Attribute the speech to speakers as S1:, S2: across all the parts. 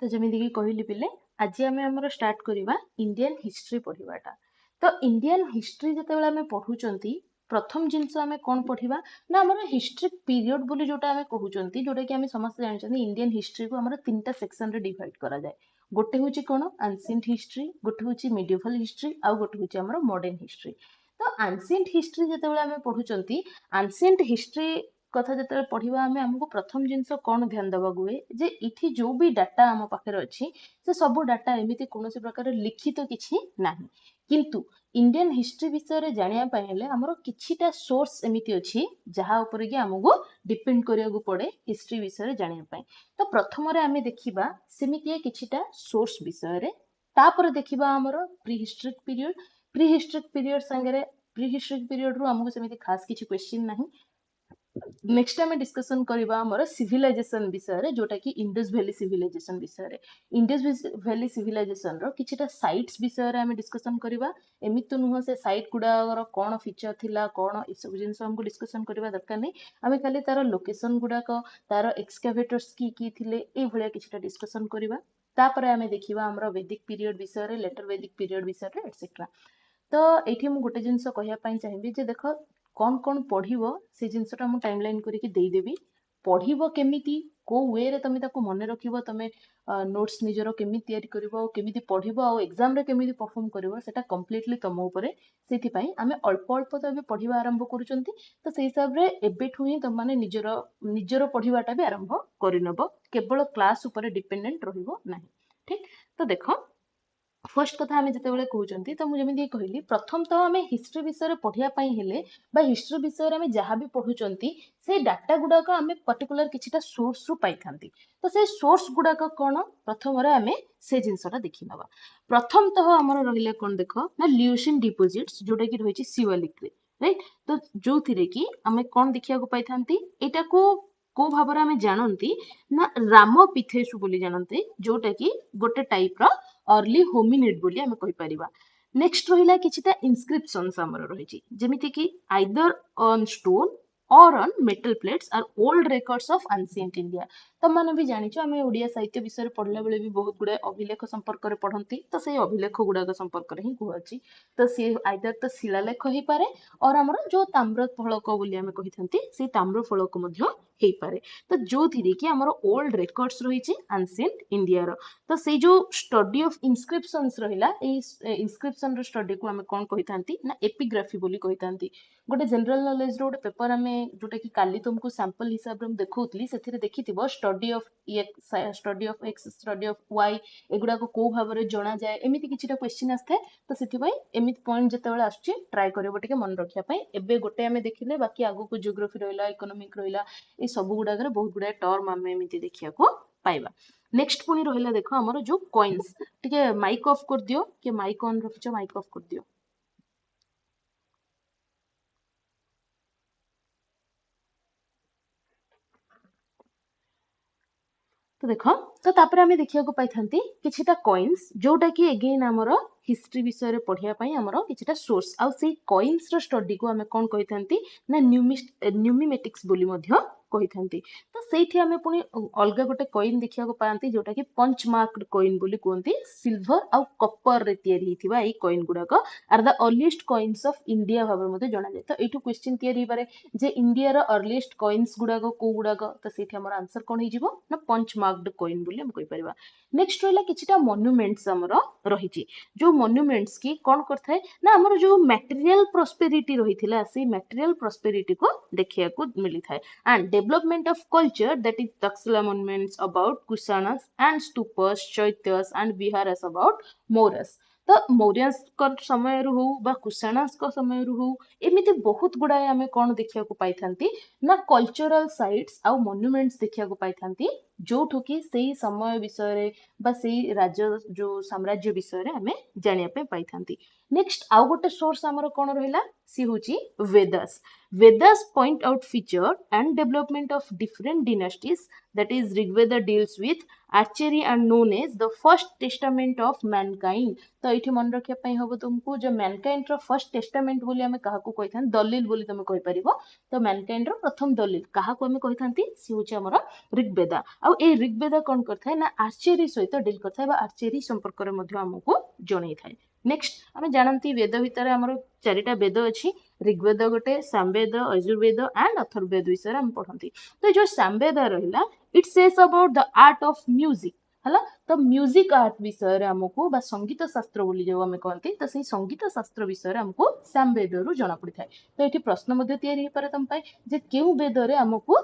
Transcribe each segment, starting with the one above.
S1: तो जमीती कि कहली पिले आज आम आमर स्टार्ट करवा इंडियन हिस्ट्री पढ़ाटा। तो इंडियन हिस्ट्री जिते आम पढ़ुंट प्रथम जिनस आम कौन पढ़ा ना आम हिस्ट्री पीरियड बोली जोटा आम कहते जोटा कि आम समस्त जानते इंडियन हिस्ट्री को आम 3टा सेक्शन रे डिवाइड करा जाए। गोटे हूँ कौन एंशिएंट हिस्ट्री, गोटे हूँ मिडिवल हिस्ट्री, आउ गोटे हूँ आम मॉडर्न हिस्ट्री। तो एंशिएंट हिस्ट्री जिते आम पढ़ुंट एंशिएंट हिस्ट्री कथा जिते पढ़ा आम आमको प्रथम जिनस कौन ध्यान देवा हुए जे इठी जो भी डाटा आम पाखे अच्छी से सब डाटा एमती कौन प्रकार लिखित किसी ना किंतु इंडियन हिस्ट्री विषय जानापी हेले आमर किछिटा सोर्स एमती अच्छी जहाँ उपर कि आमको डिपेंड करिया पड़े हिस्ट्री विषय जानापी। तो प्रथम आम देखा सेमितिया किछिटा सोर्स विषय तापर देखा आमर प्री हिस्ट्रिक पीरियड सांगे प्री हिस्ट्रिक पीरियड रु आमको सेमिति खास किछि क्वेश्चन नाही। नेक्स्ट आम डिस्कसन करवा आमर सिविलाइजेशन विषय जोटा कि इंडस वैली सिविलाइजेशन विषय। इंडस वैली सिविलाइजेशन रो किछिटा साइट्स विषय आम डिस्कसन करवा। एमि तो नुह से साइट गुड़ाकर कौन फीचर थिला कौन ये सब जिन हमको डिस्कसन करवा दरकार नहीं। आम खाली तार लोकेशन गुड़ाक तार एक्सकावेटर्स की थिले ए भलिया किछिटा डिस्कसन करवा। तापर आम देखा आमर वैदिक पीरियड विषय, लेटर वैदिक पीरियड विषय एटसेट्रा। तो ये मुझे गोटे जिनस कहवाई चाहिए जे देख कौन कौन पढ़ो से जिनसटा मुझे टाइमलाइन करके देदेवी। पढ़ो केमिति को वे रे तुम ताको मन रखिबो, तुम नोट्स निजर केमी तैयारी करिवो, केमिति पढ़िबो आ एग्जाम रे केमिति परफॉर्म करिवो सेटा कंप्लीटली तुम ऊपर। सेति पई आमे अल्प अल्प तो अबे पढ़िबा आरंभ करूचंती। तो सेहि हिसाब रे एबेठु ही तुम माने निजर निजर पढ़िबाटा भी आरंभ करिनबो, केवल क्लास ऊपर डिपेंडेंट रहिबो नाही। ठीक। तो देखो फर्स्ट कथा आम जिते कहते तो मुझे कहली प्रथम तो आम हिस्ट्री विषय पढ़ापी हेले बा हिस्ट्री विषय आम जहाँ भी पढ़ुंट से डाटा गुड़ाक आम पर्टिकुलर किछिटा सोर्स रु पाई था। तो से सोर्स गुड़ाक कौन प्रथम आम से जिनसा देखी नवा। प्रथम तो आमर रहा कौन देख ना ल्यूसिन डिपोजिट्स जोटा कि रही शिवालिक राइट। तो जो थी कि आम कौन देखा पाई था यहाँ को भाव आम जानती ना रामपिथेसु बोली जानते जोटा कि गोटे टाइप अर्ली होमिनिड बोली आम कहि परिबा। नेक्स्ट रहिला किछिटा इनस्क्रिप्शंस हमर रहिछि जेमिति कि आइदर ऑन स्टोन और on metal plates are old records of ancient India. तम माने भी जानिछो आमे ओडिया साहित्य विषय पढ़ला बेले भी बहुत गुडे अभिलेख संपर्क रे पढ़ंती। तो से अभिलेख गुडा संपर्क रे ही कहछि। तो से आइदर तो शिलालेख ही पारे और हमर जो ताम्र फलक बोली आमे कहिथंती से ताम्र फलक मध्य हेई पारे। तो जो थी कि हमर ओल्ड रेकॉर्ड्स रहिछि एंशिएंट इंडिया रो। तो से जो स्टडी ऑफ इनस्क्रिप्शंस रहिला इनस्क्रिप्शन रो स्टडी को आमे कोन कहिथांती ना एपिग्राफी बोली कहिथांती। गोटे जनरल नॉलेज रो गोटे पेपर आमे जोटा कि काली तुमको सैंपल हिसाब रे देखौतली सेथिरे देखिथिबो study of X study of Y एगुडा को भाव रे जणा जाय एमिति किछिटा क्वेश्चन आस्थे। तो सेथि पई एमिति पॉइंट जतेबेला आछी ट्राई करबो टिके मन रखिया पई। एबे गोटे आमे देखिले बाकी आगु को जियोग्राफी रहिला इकोनॉमिक रहिला ए सब गुडाक बहुत गुडा टर्म आमे एमिति देखिया को पाइबा। नेक्स्ट पुनी रहिला देखो हमर जो कॉइन्स टिके माइक ऑफ कर दियो कि माइक ऑन रखियो माइक ऑफ कर दियो। तो देखो तो तापर आमे देखिया को पाई थांती किछिटा कॉइन्स जोटा कि अगेन हमर हिस्ट्री विषय रे पढ़िया पई हमर किछिटा सोर्स आ से कॉइन्स रो स्टडी को आमे कोन कहि थांती ना न्यूमिमेटिक्स बोली मध्य कहि थांती। तो सेठी आमे पुनी अलगा गोटे कॉइन देखिया को पांती जोटा कि पंच मार्क्ड कॉइन बोली कोंती सिल्वर आ कॉपर रे तयारी हिथिबा ए कॉइन गुडाक are the earliest coins of India भाबे मते जणा जाय। तो एठु क्वेश्चन तयारी पारे जे इंडिया रो अर्लीस्ट कॉइन्स गुडाक को गुडाक। तो सेठी हमर आंसर कोन हिजिबो ना पंच मार्क्ड कॉइन बोली हम कहि परिबा। नेक्स्ट रहला किछिटा मॉन्यूमेंट्स हमर रहिछि जो मॉन्यूमेंट्स की कौन करथाय ना हमर जो मटेरियल प्रोस्पेरिटी रहिथिला से मटेरियल प्रोस्पेरिटी को देखिया को मिली थाय। And development of culture that is Taxila monuments about Kushanas and stupas chaityas and viharas about Mauryas. तो मौर्यस समय हो बा कुशाणस समय हो एमिति बहुत गुड़ाए आमे कौन देखिया को पाई थांती ना कल्चरल साइट्स आ मॉन्यूमेंट्स देखिया को पाई थांती जोठु कि सेही समय विषय रे बा सेही राज्य जो साम्राज्य विषय रे हमें जानिया पे पाई थांती। नेक्स्ट आउ गोटे सोर्स हमर कोन रहिला सी होची Vedas. Vedas point out feature and development of different dynasties that is Rigveda deals with archery and known as the first testament of mankind। तो ये मन रखिया पई हबो तुमको जो मैनकाइंड रो फर्स्ट टेस्टामेंट बोली हमें कहा को कहिथान दलील बोली तुम कहि परिबो। तो मैनकाइंड रो प्रथम दलील कहा को हमें कहिथांती सी होची हमर ऋग्वेदा। आ ଆଉ ଏଇ ऋग्वेद कौन करଥାଏ ना आर्चेरी सहित डील करଥାଏ बा आर्चेरी संपर्क रे मध्य हमको जणै थाए। नेक्स्ट आमे जानंती वेद भितर हमर चारिटा वेद अछि, ऋग्वेद गोटे, सामवेद, यजुर्वेद एंड अथर्ववेद विषय हम पढ़ंती। तो जो सामवेद रहिला it says about the art of music हला। तो म्यूजिक आर्ट विषय रे हमको बा संगीत शास्त्र बोली जो हमें कहंती, तो सही संगीत शास्त्र विषय रे हमको सामवेद रु जना पड़ी थाए। तो एठी प्रश्न मध्ये तयारी हे पारे तम पाए जे केउ वेद रे हमको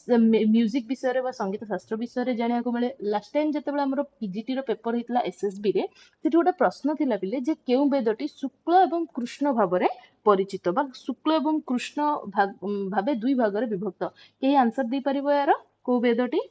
S1: म्यूजिक विषय रे बा संगीत शास्त्र विषय रे जानिया को मिले। लास्ट टाइम जेतेबेले हमरो पीजीटी रो पेपर हितला एसएसबी रे सेठी गोटे प्रश्न थिला बिले जे केउ वेदटी शुक्ल एवं कृष्ण भाबरे परिचित बा शुक्ल एवं कृष्ण भाबे दुई भागरे विभक्त। केही आंसर दे परिबो यार को वेदटी?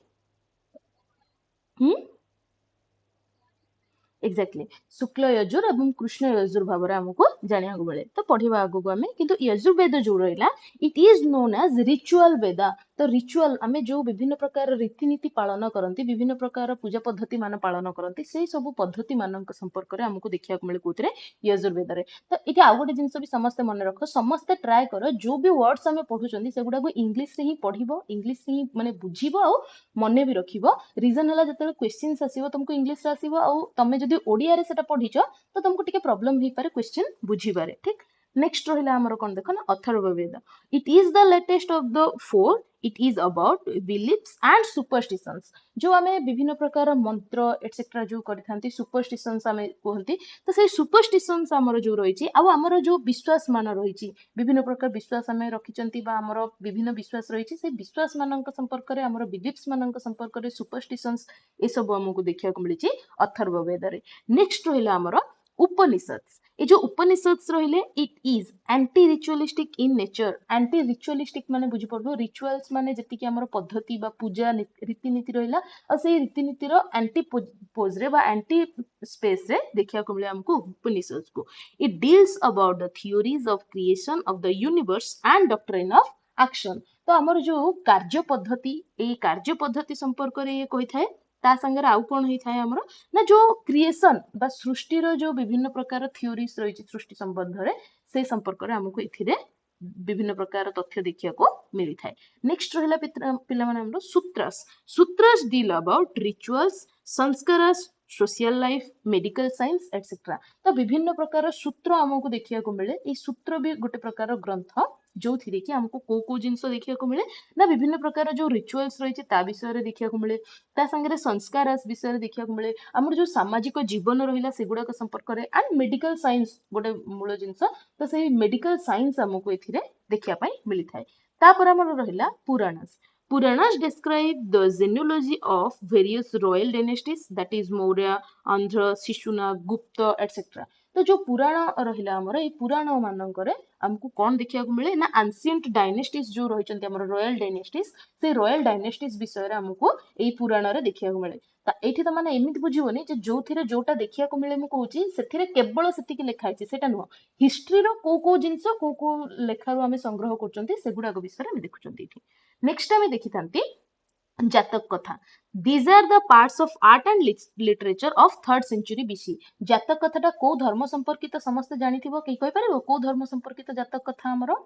S1: एक्जाक्टली शुक्ल यजुर एवं कृष्ण यजुर भाव आमको जाना मिले। तो पढ़ा आगू आम किंतु यजुर्वेद जो रहा it is known as ritual Veda. तो रिचुअल आम जो विभिन्न प्रकार रीतिनीति पालन करती विभिन्न प्रकार पूजा पद्धति मान पालन करती से सब पद्धति मान संपर्क में आमको देखा मिले कौन यजुर्वेद रे। तो ये आउ गोटे जिनस भी समस्ते मन रख समस्ते ट्राए कर जो भी वर्ड्स आम पढ़ुं से गुड़ा इंग्लीश रे ही पढ़ इंग्लीश ही माने बुझीब आ मने भी रखिबो। रीजन हला जते क्वेश्चंस आसीबो तुमको इंग्लिश रे आसीबो आ तमे जदि ओडिया रे सेटा पढिचो तो तुमको टिके प्रॉब्लम ही पारे क्वेश्चन बुझिबारे। ठीक नेक्स्ट रहिला हमर कोन देखो ना Atharvaveda. It is the latest of the four. It is about beliefs and superstitions. जो आमे विभिन्न प्रकार मंत्र एटसेट्रा जो करथांती सुपरस्टिशंस आमे कहंती। तो से सुपरस्टिशंस हमर जो रहिची आ हमर जो विश्वास मान रहिची विभिन्न प्रकार विश्वास आमे रखिचंती बा हमर विभिन्न विश्वास रहिची से विश्वास मानक संपर्क रे हमर बिलीफ्स मानक संपर्क रे सुपरस्टिशंस ए सब हमको देखिया को मिलिची अथर्ववेद रे। नेक्स्ट रहिला हमर उपनिषद्स। ये जो उपनिषद्स रहिले it is anti ritualistic in nature. Anti ritualistic माने बुझी पड़बो रिचुअल्स माने जति कि हमर पद्धति बा पूजा रीतिनीति रहिला और से रीतिनीति रो एंटी पोज रे बा एंटी स्पेस रे देखिया को मिले हमको उपनिषद्स को। It deals about the theories of creation of the universe and doctrine of action. तो हमर जो कार्य पद्धति ए कार्य पद्धति संपर्क रे ये कहि थाए ता संगे आउ कोन होई थाए हमर ना जो क्रिएशन बा सृष्टि रो जो विभिन्न प्रकार थ्योरीज रही सृष्टि संबंध रे से संपर्क रे हमको इथिरे विभिन्न प्रकार तथ्य देखिया को मिली थाए। नेक्स्ट रहिला पिला माने हमरो Sutras. Sutras deal about rituals samskaras social life medical science etcetera. तो विभिन्न प्रकार सूत्र हमको देखिया को मिले। ए सूत्र भी गोटे प्रकार ग्रंथ जो थी कि हमको को जिनस देखिया को मिले ना विभिन्न प्रकार जो रिचुअल्स रही ता विषय रे देखिया को मिले ता संगे संस्कार विषय रे देखिया को मिले हमर जो सामाजिक जीवन रहिला सेगुडा को संपर्क रे एंड मेडिकल साइंस गोटे मूल जिनस। तो से मेडिकल साइंस हमको एथिरे देखिया पई मिली थाए। तापर हमर रहिला Puranas. Puranas describe the genealogy of various royal dynasties that is Maurya, Andhra, Shishuna, Gupta etc. तो जो पुराण रहिला हमर ए पुराण मानकरे हमको कौन देखिया को मिले ना एंशिएंट डायनेस्टीज जो रहिचंती हमर रॉयल डायनेस्टीज से रॉयल डायनेस्टीज विषय रे हमको ए पुराण रे देखिया को मिले। ता एठी त माने एमिति बुझिबोनी जे जोथिरे जोटा देखिया को मिले मु कहूची सेथिरे केवल सेतिकी लेखा आइछि सेटा नुह हिस्ट्री रो को जिंस को लेखा रो हमें संग्रह करचंती सेगुडा को विषय रे हम देखुचंती एठी। नेक्स्ट आमे देखिथांती जातक कथा। These are the parts of art and literature of 3rd century BC। जातक कथाटा को धर्म संपर्कित समस्त जानिथिबो के कहि परिबो को धर्म संपर्कित जातक कथा हमरो?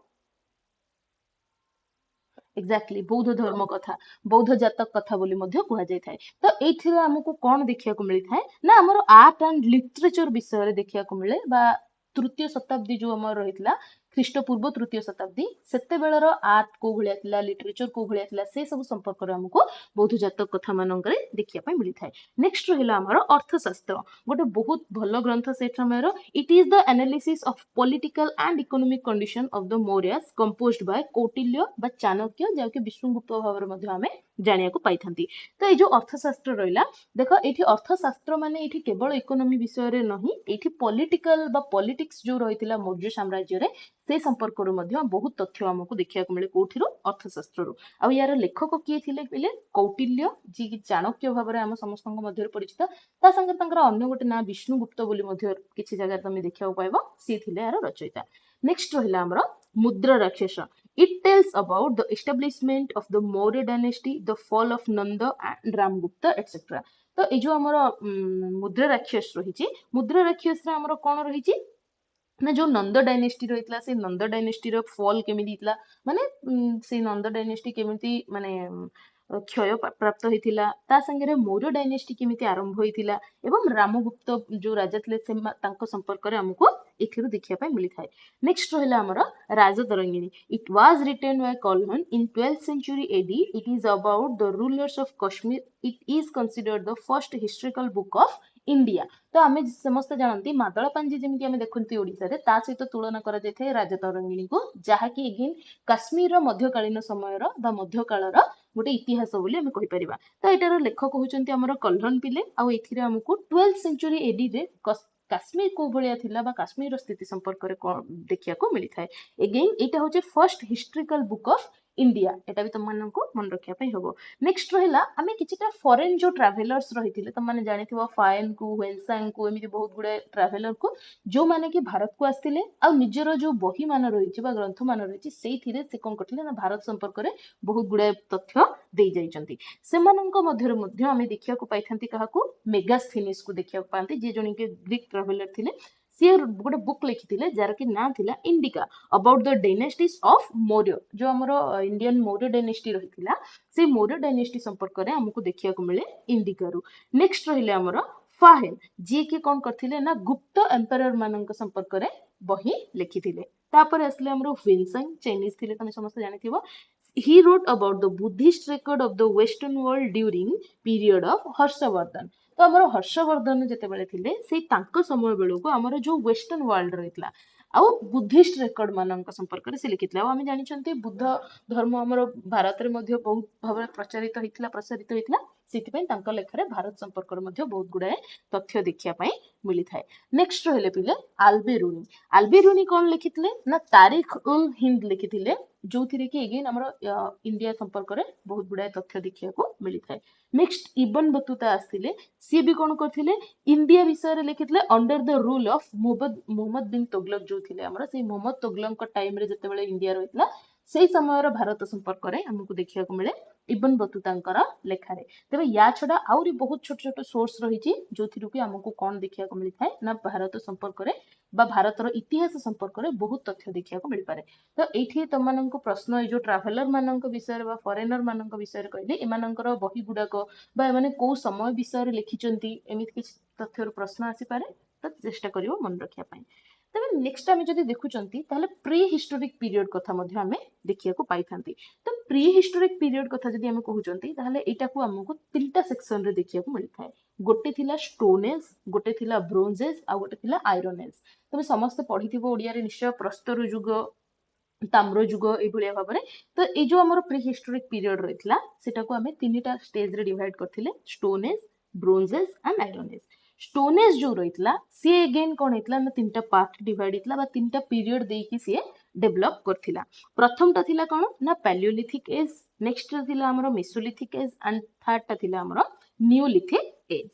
S1: एक्जाक्टली बौद्ध धर्म कथा बौद्ध जातक कथा बोली मध्य कुहा जाय थाए। तो एथिरे हमको कोन देखिया को मिली थाए ना हमरो आर्ट एंड लिटरेचर विषय रे देखिया को मिले बा तृतीय शताब्दी जो हमर रहितला ख्रीष्टपूर्व तृतीय शताब्दी सेते बेलर आर्ट को भलिया थिला लिटरेचर को भलिया थिला से सब संपर्क रे हमको बौद्ध जातक कथा मानंकरे देखिया पई मिली थाए। नेक्स्ट रहिला हमर अर्थशास्त्र गोटे बहुत भलो ग्रंथ से समयर। It is the analysis of political and economic condition of the Mauryas composed bye Kautilya बा चाणक्य जाके विष्णुगुप्त भावर मध्ये हमें जानिया को पाई थांती। तो ये जो अर्थशास्त्र रहिला देखो एठी अर्थशास्त्र माने एठी केवल इकोनॉमी विषय रे नहीं एठी पॉलिटिकल बा पॉलिटिक्स जो रहितिला मौर्य साम्राज्य रे से संपर्क रो मध्ये बहुत तथ्य हमको देखिया को मिले कोठिरो अर्थशास्त्र रो। आ यार लेखक किए थिले बिले कौटिल्य जी कि चाणक्य भाबरे हम समस्तଙ୍କ मध्ये परिचित ता संगे तंकर अन्य गोटे ना विष्णुगुप्त बोली मध्ये किछि जगह तमे देखिया पाइबो सी थिले यार रचयिता। नेक्स्ट रहिला हमर मुद्रा राक्षस। It tells about the establishment of the Maurya dynasty, the fall of Nanda and Ramgupta etc. तो ए जो हमर मुद्रा राक्षस रहिछि मुद्रा राक्षस रे हमर कोन रहिछि ना जो नंद डायनेस्टी रहितला से नंद डायनेस्टी रो फॉल केमिति हितला माने से नंद डायनेस्टी केमिति माने क्षय प्राप्त होइथिला ता संगे मौर्य डायनेस्टी केमिति आरंभ होइथिला एवं रामगुप्त जो राजा थिले तांको संपर्क रे हमको एथिरु देखिया पय मिली थाए। नेक्स्ट रहला हमर Rajatarangini. It was written by Kalhana in 12th century AD. It is about the rulers of Kashmir. It is considered the first historical book of India. तो आमे समस्त जानती मादळ पांजी जेमिति आमे देखंती ओडिसा रे ता सहित तुलना करा जाय राजतरंगिणी को, जहा कि एगेन काश्मीर मध्यकालीन समयर बा मध्यकालर गोटे इतिहास बोली आमे कहि परिबा। तो एटार लेखक होचंती हमर कल्हन पिले आ एथिरे हमकु 12th century AD रे काश्मीर को भलिया थिला बा काश्मीर स्थिति संपर्क रे देखिया को मिली थाए। एगेन एटा होचे first historical book of India. एटा भी तुम मानन को मन रखिया पई हबो। नेक्स्ट रहिला आमे किछिटा फॉरेन जो ट्रैवलर्स रहिथिले तुम माने जानिथिबो फायन को वेलसांग को एमिति बहुत गुडे ट्रैवलर को जो माने कि भारत को आस्थिले आ निजर जो बही मान रहिछि बा ग्रंथ मान रहिछि सेइथिरे से कोन करथिले ना भारत संपर्क रे बहुत गुडे तथ्य देई जाइचंती। सेमानंक मध्यरे मध्य आमे देखिया को पाइथांती काहाकू मेगास्थेनिस को देखिया को पांती जे जणी के ग्रीक ट्रैवलर थिले। से गोटे बुक लिखिथिले जार कि ना थिला indica about the dynasties of Maurya. जो हमरो इंडियन मौर्य डायनेस्टी रहिथिला से मौर्य डायनेस्टी संपर्क रे हमकु देखिया को मिले इंडिका रु। नेक्स्ट रहिले हमरो फाहेन जे कि कोन करथिले ना गुप्त एम्पायर मानक संपर्क रे बही लिखिथिले। तापर आसले हमरो वेलसांग चाइनीज थिले तमे समस्त जानिथिबो। He wrote about the Buddhist record of the Western world during period of Harshvardhan. तो हमर हर्षवर्धन जेतेबेले थिले से तांको समय बेलू को हमर जो वेस्टर्न वर्ल्ड रहितला आउ बुद्धिस्ट रेकर्ड मानक संपर्क रे से लिखितला। आ हम जानिछंती बुद्ध धर्म हमर भारत रे मध्ये बहुत भाबरे प्रचारित होइतला सेति पय तांको लेखा रे भारत संपर्क रे मध्ये बहुत गुडाए तथ्य देखिया पय मिली थाए। नेक्स्ट रहिले पिले आल्बेरुनी। आल्बेरुनी कोन लिखितले ना तारिख उल हिंद लिखितले जो थिरे कि अगेन हमर इंडिया संपर्क रे बहुत गुडाए तथ्य देखिया को मिली थाए। नेक्स्ट इब्न बतूता आस्थिले सी भी कोन करथिले इंडिया विषय रे लिखितले under the rule of Mohammad bin Tughlaq जो थिले हमर से मोहम्मद तुगलक को टाइम रे जते बेले इंडिया रहितला सेही समय भारत संपर्क रे हमकु देखिया को मिले इब्न बतूतांकर लेखा रे। तबे या छडा आउरी बहुत छोट छोट सोर्स रहिछि जोथिरु कि हमकु कोन देखिया को मिली थाए ना भारत संपर्क रे बा भारतर इतिहास संपर्क रे बहुत तथ्य देखिया को मिल पारे। तो एठी तमनंको प्रश्न ए जो ट्रैवलर मानंक विषय रे बा फॉरेनर मानंक विषय रे कहले एमानंकर बही गुडाक बा एमाने को समय विषय रे लिखिचंती एमिति किछ तथ्यर प्रश्न आसी पारे। तो चेष्टा करियो मन रखिया पई। तबे नेक्स्ट आमे जदि देखुचंती ताले प्री हिस्टोरिक पीरियड कथा मध्ये आमे देखिया को पाइथांती। तो प्री हिस्टोरिक पीरियड कथा जदि आमे कहउचंती ताले एटा को हमकु तीनटा सेक्शन रे देखिया को मिल थाए। गोटे थिला स्टोन एज, गोटे थिला ब्रोंज एज आ गोटे थिला आयरन एज। तबे समस्त पढिथिबो ओडिया रे निश्चय प्रस्तर युग ताम्र युग ए भलिया भाबरे। तो ए जो हमर प्री हिस्टोरिक पीरियड रहितला सेटा को आमे तीनटा स्टेज रे डिवाइड करथिले stone age, bronze age and iron age. Stone age जो रहितला से अगेन कोन हेतला ना तीनटा पार्ट डिवाइड हेतला बा तीनटा पीरियड देकी से डेवलप करथिला। प्रथमटा थिला कोन ना पैलियोलिथिक एज, नेक्स्ट थिला हमर मेसोलिथिक एज एंड थर्ड टा थिला हमर नियोलिथिक एज।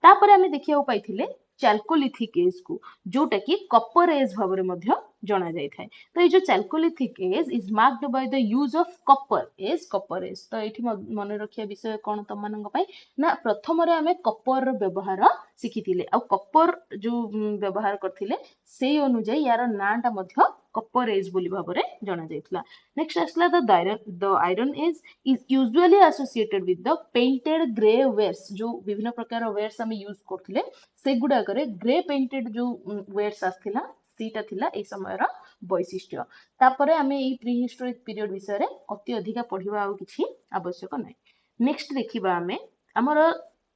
S1: तापर आमे देखिया पाइथिले चाल्कोलिथिक एज को जोटा कि कपर एज भाबरे मध्य जणा जाय थाए। तो ये जो chalcolithic age is marked by the use of copper age. तो एठी मन रखिया विषय कोन तम मानक पई ना प्रथम रे आमे कपर व्यवहार सिखिथिले आ कपर जो व्यवहार करथिले सेही अनुसार यार नाटा मध्य कपर एज बोली भाबरे जणा जायथला। नेक्स्ट आसला the iron age is usually associated with the painted grey wares. जो विभिन्न प्रकार वेयर्स आमे यूज करथिले से गुडा करे ग्रे पेंटेड जो वेयर्स आस्थिला सीटा थिला ए समय रा वैशिष्ट्य। तापरे आमे ए प्री हिस्टोरिक पीरियड विषय रे अति अधिका पढिबा आ किछि आवश्यक नै। नेक्स्ट देखिबा आमे हमर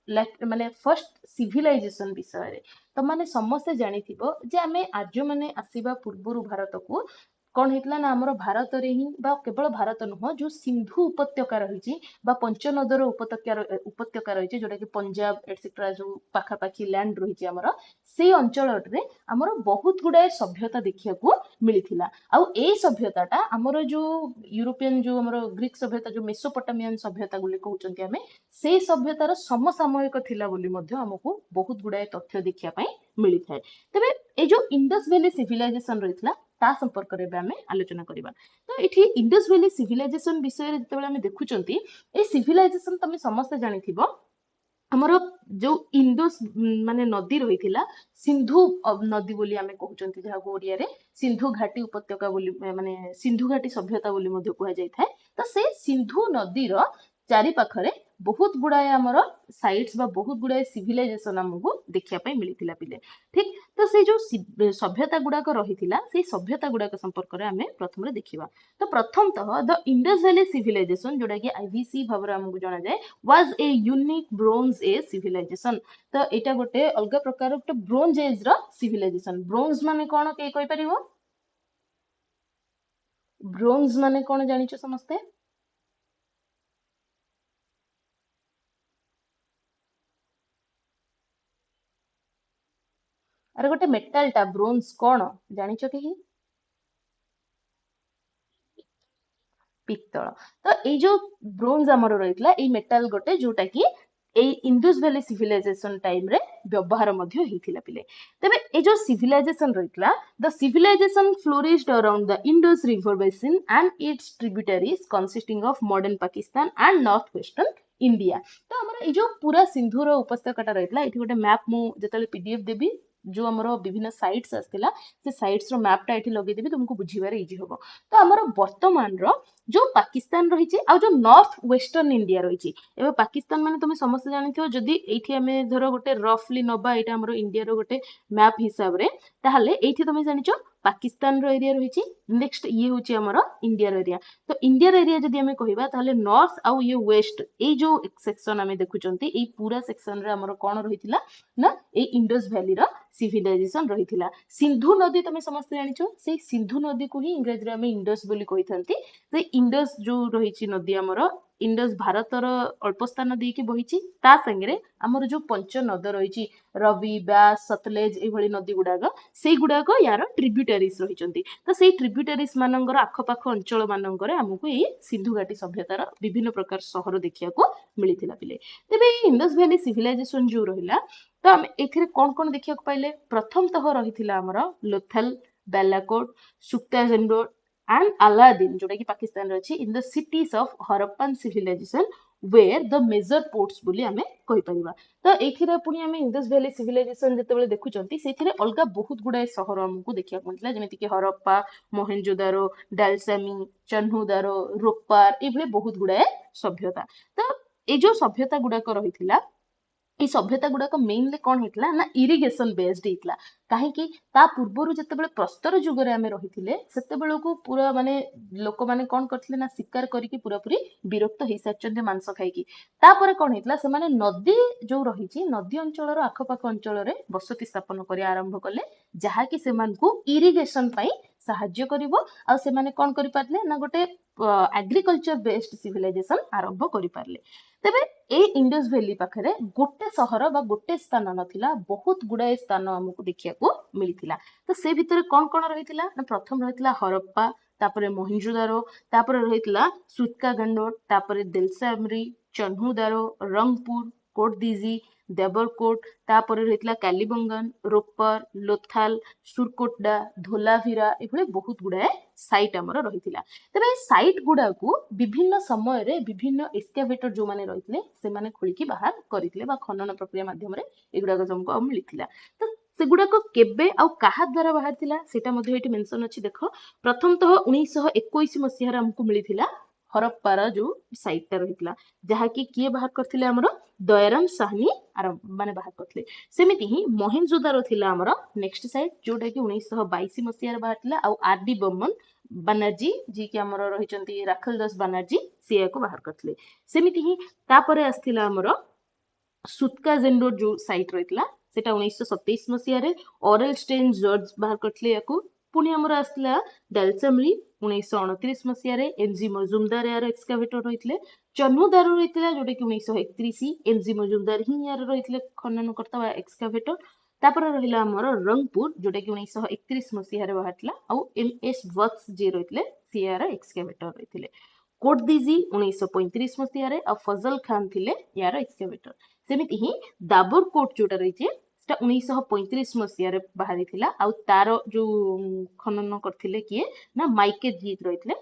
S1: माने फर्स्ट सिविलाइजेशन विषय रे। तो माने समस्त जानिथिबो जे आमे आर्य माने आसीबा पूर्वरु भारत को कौन हेतला ना हमर भारत रे ही बा केवल भारत नुह जो सिंधु उपत्यका रहिछि बा पंचनदर उपत्यका रहिछि जोटा कि पंजाब एटसेट्रा जो पाखा पाखी लैंड रहिछि हमर से अंचल रे हमर बहुत गुडाए सभ्यता देखिया को मिलिथिला। आ ए सभ्यताटा हमर जो यूरोपियन जो हमर ग्रीक सभ्यता जो मेसोपोटामियन सभ्यता गुली कहउचंती आमे से सभ्यतार समसामयिक थिला बोली मध्ये हमकु बहुत गुडाए तथ्य देखिया पई मिली थाए। तबे ए जो इंडस वैली सिविलाइजेशन रहितला ता संपर्क रे आमे आलोचना करिबा। तो एठी इंडस वैली सिविलाइजेशन विषय रे जतबेले आमे देखुचंती ए सिविलाइजेशन तमे समस्त जानिथिबो हमर जो इंडस माने नदी रहिथिला सिंधु नदी बोली आमे कहउचंती जहा ओडिया रे सिंधु घाटी उपत्यका बोली माने सिंधु घाटी सभ्यता बोली मध्ये कुहा जाय थाए। तो से सिंधु नदी रो चारि पाखरे बहुत गुड़ाए आमर साइट्स बा बहुत गुड़ाए सिविलाइजेशन आमको देखिया पई मिलिथिला पिले ठीक तो से जो सभ्यता गुड़ाक रहिथिला से सभ्यता गुड़ाक संपर्क रे आमे प्रथम रे देखिबा तो प्रथमतः द इंडस वैली सिविलाइजेशन जोटा कि आईवीसी भाबरे हमको जाना जाए was a unique bronze age civilization तो एटा गोटे अलग प्रकार गोटे ब्रोंज एज रो सिविलाइजेशन ब्रोंज माने कोन के कहि परिबो ब्रोंज माने कोन जानिचो समस्ते अरे गोटे मेटल टा ब्रोंज कोन जानिचो कि पित्तल तो ये जो ब्रोंज आमर रही ये मेटाल गोटे जोटा कि इंडस वैली सिविलाइजेशन टाइम रे व्यवहार मध्य हेतिला पिले तबे ए जो सिविलाइजेशन रहितला the civilization flourished around the Indus river basin and its tributaries consisting of modern Pakistan and north western India तो हमर ए जो पूरा सिंधुर उपत्यकाटा रहितला एठी गोटे मैप मु जतले पीडीएफ देबी जो हमर विभिन्न साइट्स आस्तिला से साइट्स रो मैप टा एठी लगे देबी तुमको बुझिबारे इजी होबो तो हमर वर्तमान रो जो पाकिस्तान रही आ जो नॉर्थ वेस्टर्न इंडिया रही एवं पाकिस्तान माने तुम समस्त जानी जदि एठी आमे धर गोटे रफली नबा एटा हमर इंडिया रो गोटे मैप हिसाब रे ताहले एठी तुम जानिचो पाकिस्तान रो एरिया रही नेक्स्ट ये होची हमर इंडिया रो एरिया तो इंडिया रो एरिया जदि आमे कहिबा ताहले नॉर्थ आउ ये वेस्ट ए जो सेक्शन आमे देखुचंती ए पूरा सेक्शन रे हमर कोन रहितिला ना ए इंडस वैली रो सिविलाइजेशन रहितिला सिंधु नदी तुम समस्त जानिचो से सिंधु नदी को ही इंग्रजी रे आमे इंडस बोली कहिथंती से इंडस जो रही नदी आमर इंडस भारतर अल्प स्थान देकी बही ता संगे आमर जो पंच नद रही रवि व्यास सतलेज ये नदी गुड़ाक से गुड़ाक यार ट्रिब्यूटरीज रही तो से ट्रिब्यूटरीज मानकर आखपाख अंचल मानकर आमको ये सिंधु घाटी सभ्यतार विभिन्न प्रकार सहर देखा मिलता पिले तेरे इंडस वैली सिविलाइजेशन जो रहा तो आम ए कौन कौन देखा पाइले प्रथमतः रही आमर लोथल बालाकोट सुक्ताजेंडोर and Aladdin जोटा कि पाकिस्तान रही in the cities of Harappan civilization where the major ports बोली आमे कहि परिबा तो एथिरे पुनी आमे इंडस वैली सिविलाइजेशन जते बेले देखुचंती सेथिरे अलगा बहुत गुडा सहर हमकु देखिया मिलला जेमिति कि हरप्पा मोहेंजोदारो डालसामी चन्हुदारो रोप्पार एभले बहुत गुडा सभ्यता तो ए जो सभ्यता गुडा को रहिथिला ई सभ्यता गुड़ाक मेनली कौन होता ना इरिगेशन बेस्ड होता कहीं ता पूर्वर जिते प्रस्तर जुगर आम रही से पूरा माने लोक मैंने कौन करते ना शिकार करके पूरा पूरी विरक्त हो सारी मांस खाई तापर कौन होता से नदी जो रही नदी अंचल आखपाख अंचल बसति स्थापन कर आरंभ कले जहाँकि से इरिगेशन साहाଯ୍य करिवो आ से माने कोन करि पारले ना गोटे एग्रीकल्चर बेस्ड सिविलाइजेशन आरंभ करि पारले तेबे ए इंडस वैली पाखरे गोटे सहर बा गोटे स्थान नथिला बहुत गुडाए स्थान हमकु देखिया को मिलिथिला तो से भितर कोन कोन रहिथिला ना प्रथम रहिथिला हरप्पा तापरे मोहेंजोदारो तापरे रहिथिला सुत्कागंडोर तापरे दिलसामरी चन्हुदारो रंगपुर कोटदीजी देवरकोट तापर रहितला कालीबंगन रोपर लोथाल सुरकोटडा धोलाभिरा एभले बहुत गुडाए साइट हमर रहितिला तबे साइट गुडा को विभिन्न समय रे विभिन्न एक्सकेवेटर जो माने रहितले से माने खोलिकी बाहर करितले बा खनन प्रक्रिया माध्यम रे एगुडा को हमको मिलिथिला तो सेगुडा को केबे आ काहा द्वारा बाहर थिला सेटा मध्ये एटी मेंशन अछि देखो प्रथमतः 1921 मसिया रे हमको मिलिथिला हरप्पार जो साइट रही जहाँकि किए बाहर करथिले हमर दयाराम साहनी माने बाहर करथिले सेमिति ही मोहेंजोदारो थिला हमर नेक्स्ट साइट जोटा कि 1922 मसिया रे बाहर थिला आ आरडी बर्मन बनर्जी जी के हमर रहिचंती राखल दास बनर्जी से को बाहर करथिले सेमिति ही तापरे आस्थिला हमर सुत्काजेंडोर जो साइट रहितला सेटा 1927 मसिया रे ऑरेल स्टेन जॉर्ज बाहर करथिले याको पुणी हमर आस्थिला डालसामरी 1929 मसिया रे एनजी मजुमदार यार एक्सकावेटर रहितले चन्हुदारो रहितला जोटा कि 1931 एनजी मजुमदार ही यार रहितले खनन करता एक्सकावेटर तापर रहिला हमर रंगपुर जोटा कि 1931 मसिया रे बाहरला आ एमएस वत्स जे रहितले सीआर एक्सकावेटर रहितले कोटदीजी 1935 मसिया रे आ फजल खान थिले यार एक्सकावेटर सेमिति ही दाबरकोट जोटा रहिचे 1935 मसिया रे बाहरी थिला आ तार जो खनन करथिले किए ना माइके जीत रहितले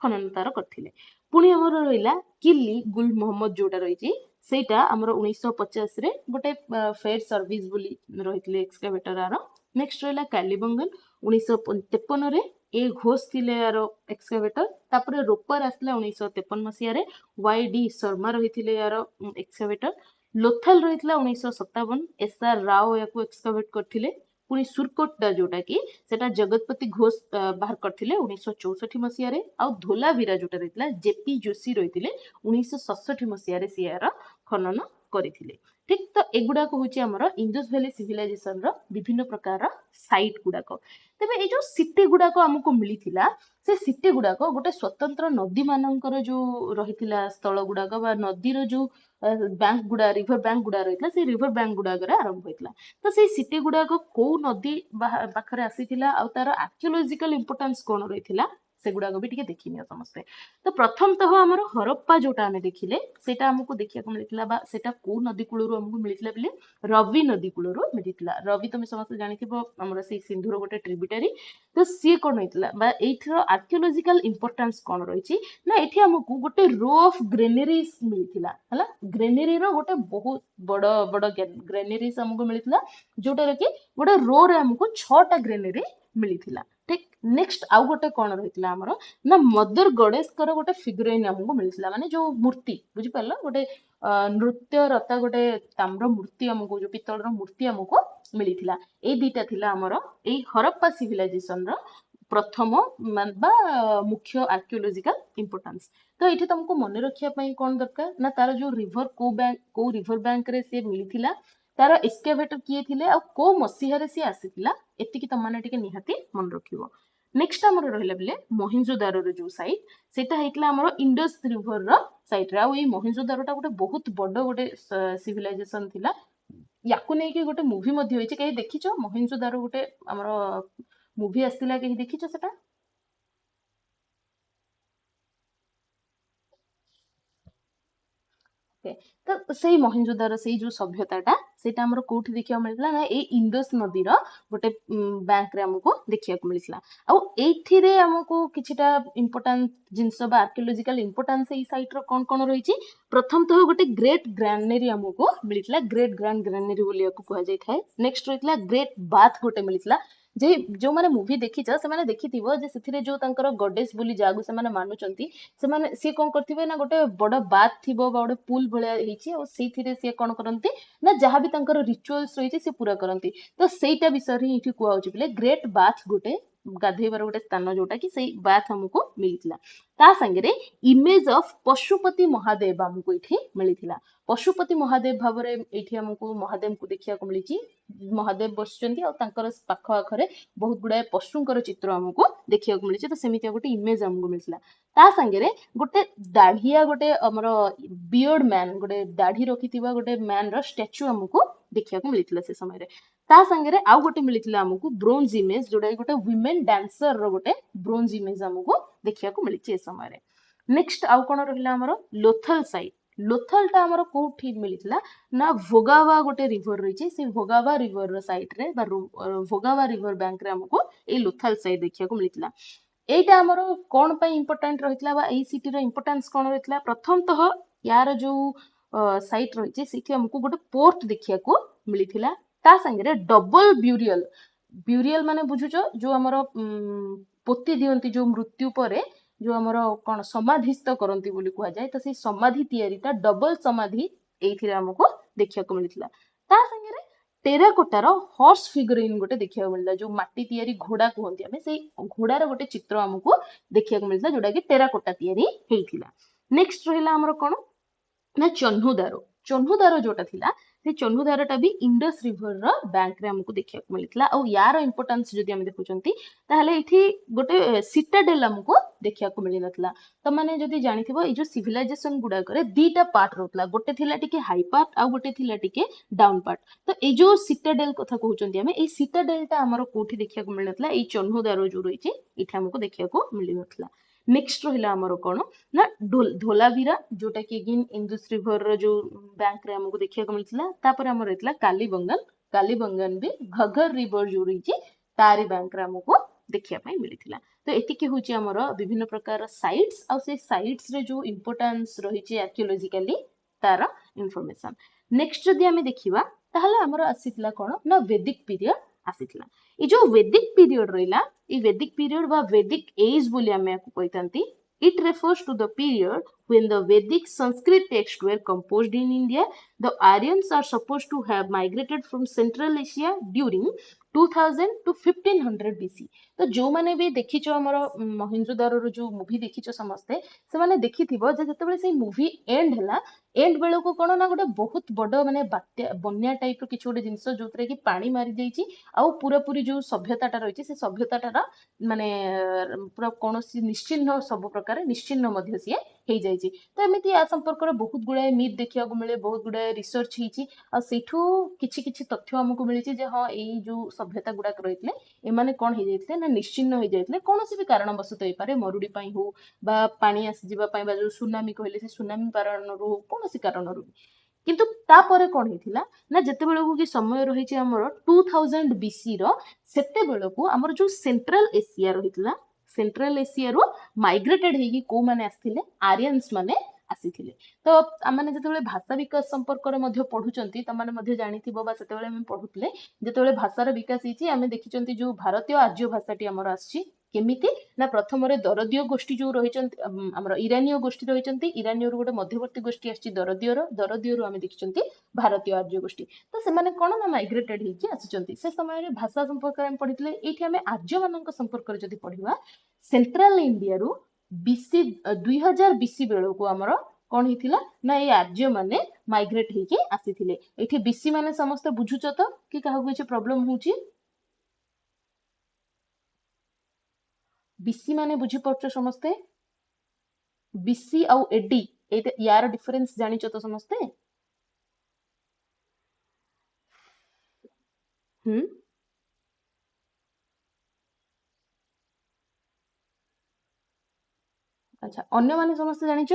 S1: खनन तार करथिले पुणी हमर रहिला किल्ली गुल मोहम्मद जोटा रहिची सेटा हमर 1950 रे गोटे फेयर सर्विस बोली रहितले एक्सकावेटर आरो नेक्स्ट रहिला कालीबंगन 1953 रे ए घोष थिले यार एक्सकेवेटर तापर रोपर आसला 1953 मसिया रे वाई डी शर्मा रही यार एक्सकेवेटर लोथल रही 1957 एस आर राव या एक्सकेवेट करथिले पुनी सुरकोटा जोटा कि सेटा जगतपति घोष बाहर करथिले 1964 मसिया रे आ धोलावीरा जोटा रहितला जेपी जोशी रहितले 1967 मसिया रे सियार खनन करथिले ठीक तो एगुडा को होची हमर इंडस वैली सिविलाइजेशन रो विभिन्न प्रकार साइट गुडा को तेबे ए जो सिटी गुडा को हमको मिलिथिला से सिटी गुडा को गोटे स्वतंत्र नदी मानकर जो रहिथिला स्थल गुडा को बा नदी रो जो बैंक गुडा रिवर बैंक गुडा रहितला से रिवर बैंक गुडा करे आरंभ होइतला तो से सिटी गुडा को को नदी पाखरे आसीथिला आ तार आर्कियोलॉजिकल इंपोर्टेंस कोन रहिथिला सेगुडा को भी टिके देखिनियो समस्ते तो प्रथम तो हमर हरप्पा जोटा हमें देखिले सेटा हमको देखिया को मिलितला बा सेटा को नदी कूलरो हमको मिलितला बिले रवि नदी कूलरो मिलितला रवि तुम समस्त जानिथिबो हमर से सिंधुर गोटे ट्रिब्यूटरी तो सी कोन होइतला बा एथरो आर्कियोलॉजिकल इंपोर्टेंस कोन रहिछि ना एठी हमको गोटे रो ऑफ ग्रेनरीज मिलितला हला ग्रेनरी रो गोटे बहुत बड़ बड़ ग्रेनरीज हमको मिलितला जोटा रे कि गोटे रो रे हमको 6 टा ग्रेनरी मिलितला ठीक नेक्स्ट आउ गोटे कोन रहितला हमरो ना मदर गणेश कर गोटे फिगरेन हमको मिलितला माने जो मूर्ति बुझि परला गोटे नृत्य रता गोटे ताम्र मूर्ति हमको जो पित्तल रो मूर्ति हमको मिलितला ए दीटा थिला हमरो ए हरप्पा सिविलाइजेशन रो प्रथम बा मुख्य आर्कियोलॉजिकल इंपोर्टेंस तो एठी तुमको मन रखिया पई कोन दरकार ना तार जो रिवर को रिवर बैंक रे से मिलिथिला तार एक्सकेवेटर किए थिले आ को मसीहा रे से आसीथिला एतिकी तमाने टिके निहाती मन रखिबो नेक्स्ट हमर रहिला बिले मोहिंजोदारो रो जो साइट सेटा हेतला हमर इंडस रिवर रो साइट रा ओई मोहिंजोदारो टा गोटे बहुत बड़ गोटे सिविलाइजेशन थिला याकु नै कि गोटे मूवी मध्ये होइचे कहि देखिचो मोहिंजोदारो गोटे हमर मूवी आस्तिला कहि देखिचो सेटा तो से मोहिंजोदारो से जो सभ्यताटा सेटा हमर कोठी देखिया मिलला ना ए इंडस नदी रो गोटे बैंक रे हमको देखिया को मिलला आ एथि रे हमको किछिटा इंपोर्टेंट जिंस बा आर्कियोलॉजिकल इंपोर्टेंस ए साइट रो कोन कोन रहिछि प्रथम तो गोटे ग्रेट ग्रैंडनरी हमको मिलला ग्रेट ग्रैंड ग्रैंडनरी बोलिया को कहा जाय थाए नेक्स्ट रहितला ग्रेट बाथ गोटे मिलला जे जो माने मूवी देखिछ से माने देखिथिबो जे सेथिरे जो तांकर गॉडेस बोली जागु से माने मानुचंती से माने से कोन करथिबे ना गोटे बड़ बाथ थिबो बा गोटे पूल भलिया हेछि और सेथिरे से कोन करंती ना जहां भी तांकर रिचुअल्स रहिछि से पूरा करंती तो सेटा विषय रे इठी कुआ होछि बिले ग्रेट बाथ गोटे गाधेबार गोटे स्थान जोटा कि सेई बाथ हमको मिलिथिला ता संगे इमेज ऑफ पशुपति महादेव हमको इठी मिलिथिला पशुपति महादेव भावरे एठी हमको महादेव को देखिया को मिलिछि महादेव बसचंती और तांकर पाख आखरे बहुत गुडा पशुंकर चित्र हमको देखिया को मिलिछि तो सेमिति गोटे इमेज हमको मिलिथिला ता संगे गोटे दाढ़िया गोटे हमर बियर्ड मैन गोटे दाढ़ी रखिथिबा गोटे मैन रो स्टैच्यू हमको देखिया को मिलिथिला से समय रे ता संगे आउ गोटे मिलिथिला हमको ब्रोंज इमेज जोडा गोटे वुमेन डांसर रो गोटे ब्रोंज इमेज हमको देखिया को मिलिछि ए समय रे नेक्स्ट आउ कोन रहिला हमर लोथल साइट लोथल टा हमर कोठी मिलिथिला ना भोगावा गोटे रिवर रहिछि से भोगावा रिवर रो साइट रे बा भोगावा रिवर बैंक रे हमको ए लोथल साइट देखिया को मिलिथिला एटा हमर कोन पय इंपोर्टेंट रहितला बा ए सिटी रो इंपोर्टेंस कोन रहितला प्रथम तो यार जो साइट रहिछि सेठी हमको गोटे पोर्ट देखिया को मिलिथिला ता संगे डबल ब्यूरियल ब्यूरियल माने बुझुचो जो हमर पोती दियंती जो मृत्यु परे जो हमर कोन समाधिस्थ करंती बोली कुआ जाय त से समाधि तयारीटा डबल समाधि एथिरा हमको देखिया को मिलिथिला ता संगे टेराकोटार हॉर्स फिगरिन गोटे देखिया मिलला जो माटी तयारी घोड़ा कहंती हमें से घोड़ार गोटे चित्र हमको देखिया को मिलला जोडा कि टेराकोटा तयारी हेइथिला नेक्स्ट रहिला हमर कोन ना चन्हुदारो जोटा थिला से चन्हुदारोटा भी इंडस रिवर रो बैंक रे हमको देखिया को मिलितला और यार इंपोर्टेंस जदी हम देखुचंती ताहले इथि गोटे सिटाडेल हमको देखिया को मिलि नथला त माने जदी जानिथिबो ए जो सिविलाइजेशन गुडा करे दीटा पार्ट रोतला गोटे थिला टिके हाई पार्ट आ गोटे थिला टिके डाउन पार्ट तो ए जो सिटाडेल कथा कहउचंती हमें ए सिटाडेलटा हमरो कोठी देखिया को मिलि नथला ए चन्हुदारो जो रहिछि इठा हमको देखिया को मिलि नथला नेक्स्ट रहिला हमरो कोन ना धोलावीरा जोटा कि अगेन इंडस रिवर रो जो बैंक रे हमको देखिया को मिलथिला तापर हमर रहितला कालीबंगन भी घगर रिवर जो रहिछि तारी बैंक रे हमको देखिया पई मिलिथिला तो एतिके होछि हमर विभिन्न प्रकार साइट्स आ से साइट्स रे जो इंपोर्टेंस रहिछि आर्कियोलॉजिकली तारा इंफॉर्मेशन नेक्स्ट जदी हमें देखिबा ताहले हमर आसीतला कोन ना वैदिक पीरियड आसीथिला ए जो वैदिक पीरियड रहिला ए वैदिक पीरियड बा वैदिक एज बोली आमे याकु कहितंती it refers to the period when the Vedic Sanskrit texts were composed in India. The Aryans are supposed to have migrated from Central Asia during 2000 to 1500 BC. तो जो माने भी देखिचो हमर महेंद्रदारो रो जो मूवी देखिचो समस्ते से माने देखिथिबो जे जते बेले से मूवी एंड हला एंड बेलो को कोन ना गोटे बहुत बड़ माने बात्या बन्या टाइप रो किछ गोटे जिंस जोतरे कि पानी मारी देइची आ पूरा पूरी जो सभ्यताटा रहिची से सभ्यताटार माने पूरा कोनोसी निश्चिन्न सब प्रकार निश्चिन्न मध्य सिए हे जाइची तो एमिति या संपर्क रे बहुत गुडाय मिथ देखिया को मिले बहुत गुडाय रिसर्च हिची आ सेठू किछि किछि तथ्य हमकु मिलिची जे हां एई जो सभ्यता गुडा रहितले ए माने कोन हे जाइतले ना निश्चिन्न हे जाइतले कोनोसी भी कारण बसत होई पारे मरुडी पई हो बा पानी आसी जिबा पई बा जो सुनामी कहले से सुनामी कारणरू कोनोसी कारणरू किंतु तापरे कोन हेतिला ना जते बेलकू कि समय रहिची हमर 2000 बीसी रो सेते बेलकू हमर जो सेंट्रल एशिया रहितला सेंट्रल एशिया रो माइग्रेटेड हेगी को माने आस्थिले आर्यंस माने आसीथिले तो आमाने जते बेले भाषा विकास संपर्क रे मध्ये पढुचंती तमाने मध्ये जानिथिबो बा सेते बेले हम पढुतले जते बेले भाषार विकास हिची आमे देखिचंती जो भारतीय आर्य भाषाटी हमर आछि केमिति ना प्रथम रे दरदीय गोष्ठी जो रहिचंती हमर ईरानीय गोष्ठी रहिचंती ईरानीय रो गोटे मध्यवर्ती गोष्ठी आछि दरदीय रो आमे देखिचंती भारतीय आर्य गोष्ठी तो से माने कोन ना माइग्रेटेड हिची आछिचंती से समय रे भाषा संपर्क रे हम पढितले एठी आमे आर्य मानक संपर्क रे जदी पढिबा सेंट्रल इंडिया रो बीसी 2000 बीसी बेलो को हमर कोन हिथिला ना ए आर्य माने माइग्रेट हिके आसीथिले एठी बीसी माने समस्त बुझुच तो कि काहू किछ प्रॉब्लम होची बीसी माने बुझी पड़छ समस्ते बीसी आउ एडी एटा यार डिफरेंस जानिच तो समस्ते अच्छा अन्य माने समस्ते जानिच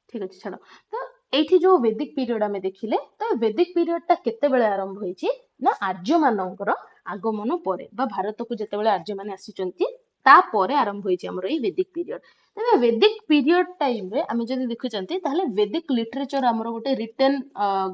S1: ठीक अछि छाड़ तो एठी जो वैदिक पीरियड आमे देखिले तो वैदिक पीरियड ता केते बेले आरंभ होईची ना आर्य मानकर आगमन परे बा भारत को जेते बेले आर्य माने आसीचंती ता परे आरंभ होईची हमर ए वैदिक पीरियड तबे वैदिक पीरियड टाइम रे आमे जदी देखुचंती ताहले वैदिक लिटरेचर हमर गोटे रिटन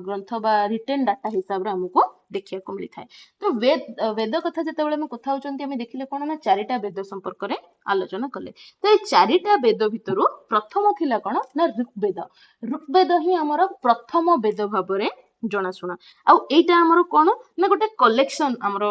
S1: ग्रंथ बा रिटन डाटा हिसाब रे हमको देखिया को मिली थाए तो वेद कथा जेते बेले हम कथा होचंती आमे देखिले कोन ना चारिटा वेद संपर्क रे आलोचना कले तो ए चारिटा वेद भितरु प्रथम थिला कोन ना ऋग्वेद ही हमर प्रथम वेद भाबरे जनाशुना आउ एटा हमर कोन ना गोटे कलेक्शन हमर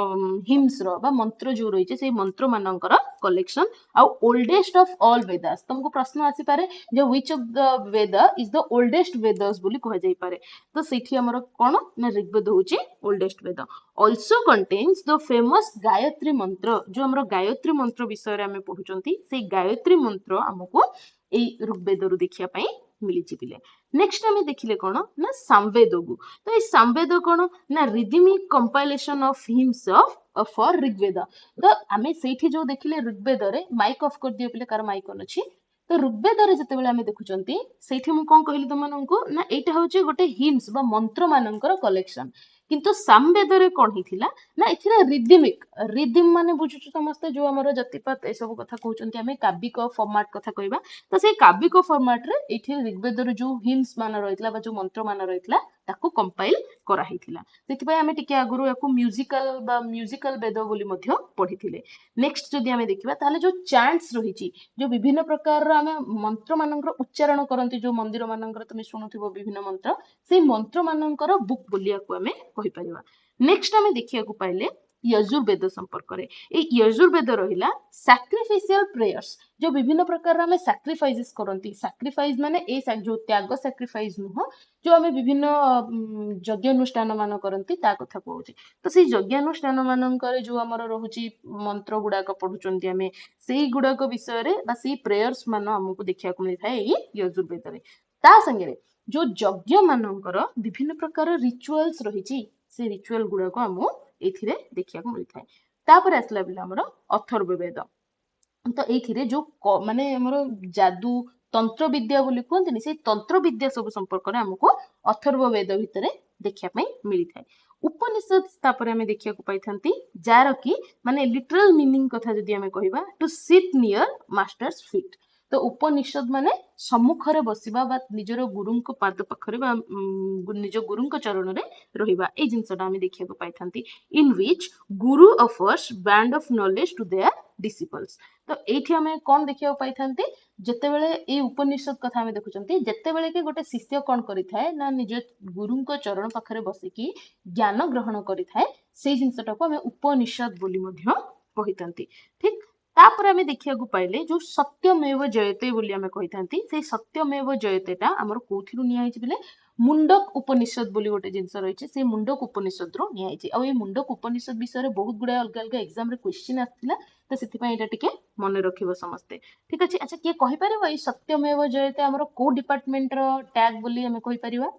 S1: हिम्स रो बा मंत्र जो रहिचे से मंत्र मानकर कलेक्शन आउ ओल्डेस्ट ऑफ ऑल वेदास तुमको प्रश्न आसी पारे जे which of the Veda is the oldest Vedas बोली कह जाई पारे तो सेठी हमर कोन ना ऋग्वेद होची oldest Veda also contains the famous Gayatri mantra जो हमर गायत्री मंत्र विषय रे हमें पढुचंती से गायत्री मंत्र हमको ए ऋग्वेद रु देखिया पई मिली चिपिले नेक्स्ट हमें देखिले कोन ना सामवेद गु तो ए सामवेद कोन ना rhythmic compilation of hymns of for Rigveda तो हमें सेठी जो देखिले ऋग्वेद रे माइक ऑफ कर दियो पिले कार माइक ऑन अछि तो ऋग्वेद रे जते बेले हमें देखुचंती सेठी मु कोन कहली तमनंको ना एटा होचे गोटे हिम्स बा मंत्र मानकर कलेक्शन किंतु सामवेद रे कोन हिथिला ना इथिरा रिदम माने बुझुछु समस्त जो हमर जतिपात ए सब कथा कहउचंती हमें काव्यिक फॉर्मेट कथा कहबा तो से काव्यिक फॉर्मेट रे एथि ऋग्वेद रे जो हिम्स मान रहितला बा जो मंत्र मान रहितला ताको कंपाइल करा हिथिला सेति पय हमें टिके आगुरु याकू म्यूजिकल वेद बोली मध्य पढिथिले नेक्स्ट जदी हमें देखिबा ताले जो चैंट्स रहिची जो विभिन्न प्रकार रो हमें मंत्र मानकर उच्चारण करंती जो मंदिर मानकर तुमे सुनुथिबो विभिन्न मंत्र से मंत्र मानकर बुक बोलिया को हमें कहि परिबा नेक्स्ट हमें देखिया को पाइले यजुर्वेद संपर्क रे ए यजुर्वेद रहिला सैक्रिफिशियल प्रेयर्स जो विभिन्न प्रकार हमें सैक्रिफाइसेस करंती सैक्रिफाइस माने ए जो त्याग सैक्रिफाइस नुह जो हमें विभिन्न यज्ञ अनुष्ठान मान करंती ता कथा कहउची तो से यज्ञ अनुष्ठान मानकर जो हमर रहुची मंत्र गुडा को पढुचंती हमें सेही गुडा को विषय रे बा सेही प्रेयर्स मान हमको देखिया को मिली थाए ए यजुर्वेद रे ता संगे रे जो यज्ञ मानकर विभिन्न प्रकार रिचुअल्स रहिची से रिचुअल गुडा को हम एथिरे देखिया को मिली थाए तापर आसला बिला हमर अथर्ववेद तो एथिरे जो माने हमर जादू तंत्र विद्या बोली कहंतनी से तंत्र विद्या सब संपर्क रे हमको अथर्ववेद भितरे देखिया पई मिली थाए उपनिषद तापर हमें देखिया को पाइथंती जार की माने लिटरल मीनिंग कथा जदी हमें कहिबा to sit near master's feet ତ ଉପନିଷଦ ମାନେ ସମ୍ମୁଖରେ ବସିବା ବା ନିଜର ଗୁରୁଙ୍କ ପାଦ ପାଖରେ ବା ନିଜ ଗୁରୁଙ୍କ ଚରଣରେ ରହିବା ଏଇ ଜିନିଷଟା ଆମେ ଦେଖିବାକୁ ପାଇଥାନ୍ତି in which Guru offers band of knowledge to their disciples। ତ ଏଇଠି ଆମେ କଣ ଦେଖିବାକୁ ପାଇଥାନ୍ତି ଯେତେବେଳେ ଏଇ ଉପନିଷଦ କଥା ଆମେ ଦେଖୁଛନ୍ତି ଯେତେବେଳେ କି ଗୋଟେ ଶିଷ୍ୟ କଣ କରିଥାଏ ନା ନିଜ ଗୁରୁଙ୍କ ଚରଣ ପାଖରେ ବସିକି ଜ୍ଞାନ ଗ୍ରହଣ କରିଥାଏ ସେଇ ଜିନିଷଟାକୁ ଆମେ ଉପନିଷଦ ବୋଲି ମଧ୍ୟ କହିଥାନ୍ତି ଠିକ। ତାପରେ ଆମେ ଦେଖିବାକୁ ପାଇଲେ ଯୋଉ ସତ୍ୟମେବ ଜୟତେ ବୋଲି ଆମେ କହିଥାନ୍ତି ସେଇ ସତ୍ୟମେବ ଜୟତେଟା ଆମର କୋଉଥିରୁ ନିଆହେଇଛି ବୋଲେ ମୁଣ୍ଡକ ଉପନିଷଦ ବୋଲି ଗୋଟେ ଜିନିଷ ରହିଛି ସେଇ ମୁଣ୍ଡକ ଉପନିଷଦରୁ ନିଆହେଇଛି। ଆଉ ଏଇ ମୁଣ୍ଡକ ଉପନିଷଦ ବିଷୟରେ ବହୁତ ଗୁଡାଏ ଅଲଗା ଅଲଗା ଏକ୍ସାମରେ କ୍ୱେଶ୍ଚିନ୍ ଆସିଥିଲା ତ ସେଥିପାଇଁ ଏଇଟା ଟିକେ ମନେ ରଖିବ ସମସ୍ତେ ଠିକ ଅଛି। ଆଚ୍ଛା କିଏ କହିପାରିବ ଏଇ ସତ୍ୟମେବ ଜୟତେ ଆମର କୋଉ ଡିପାର୍ଟମେଣ୍ଟର ଟ୍ୟାଗ ବୋଲି ଆମେ କହିପାରିବା?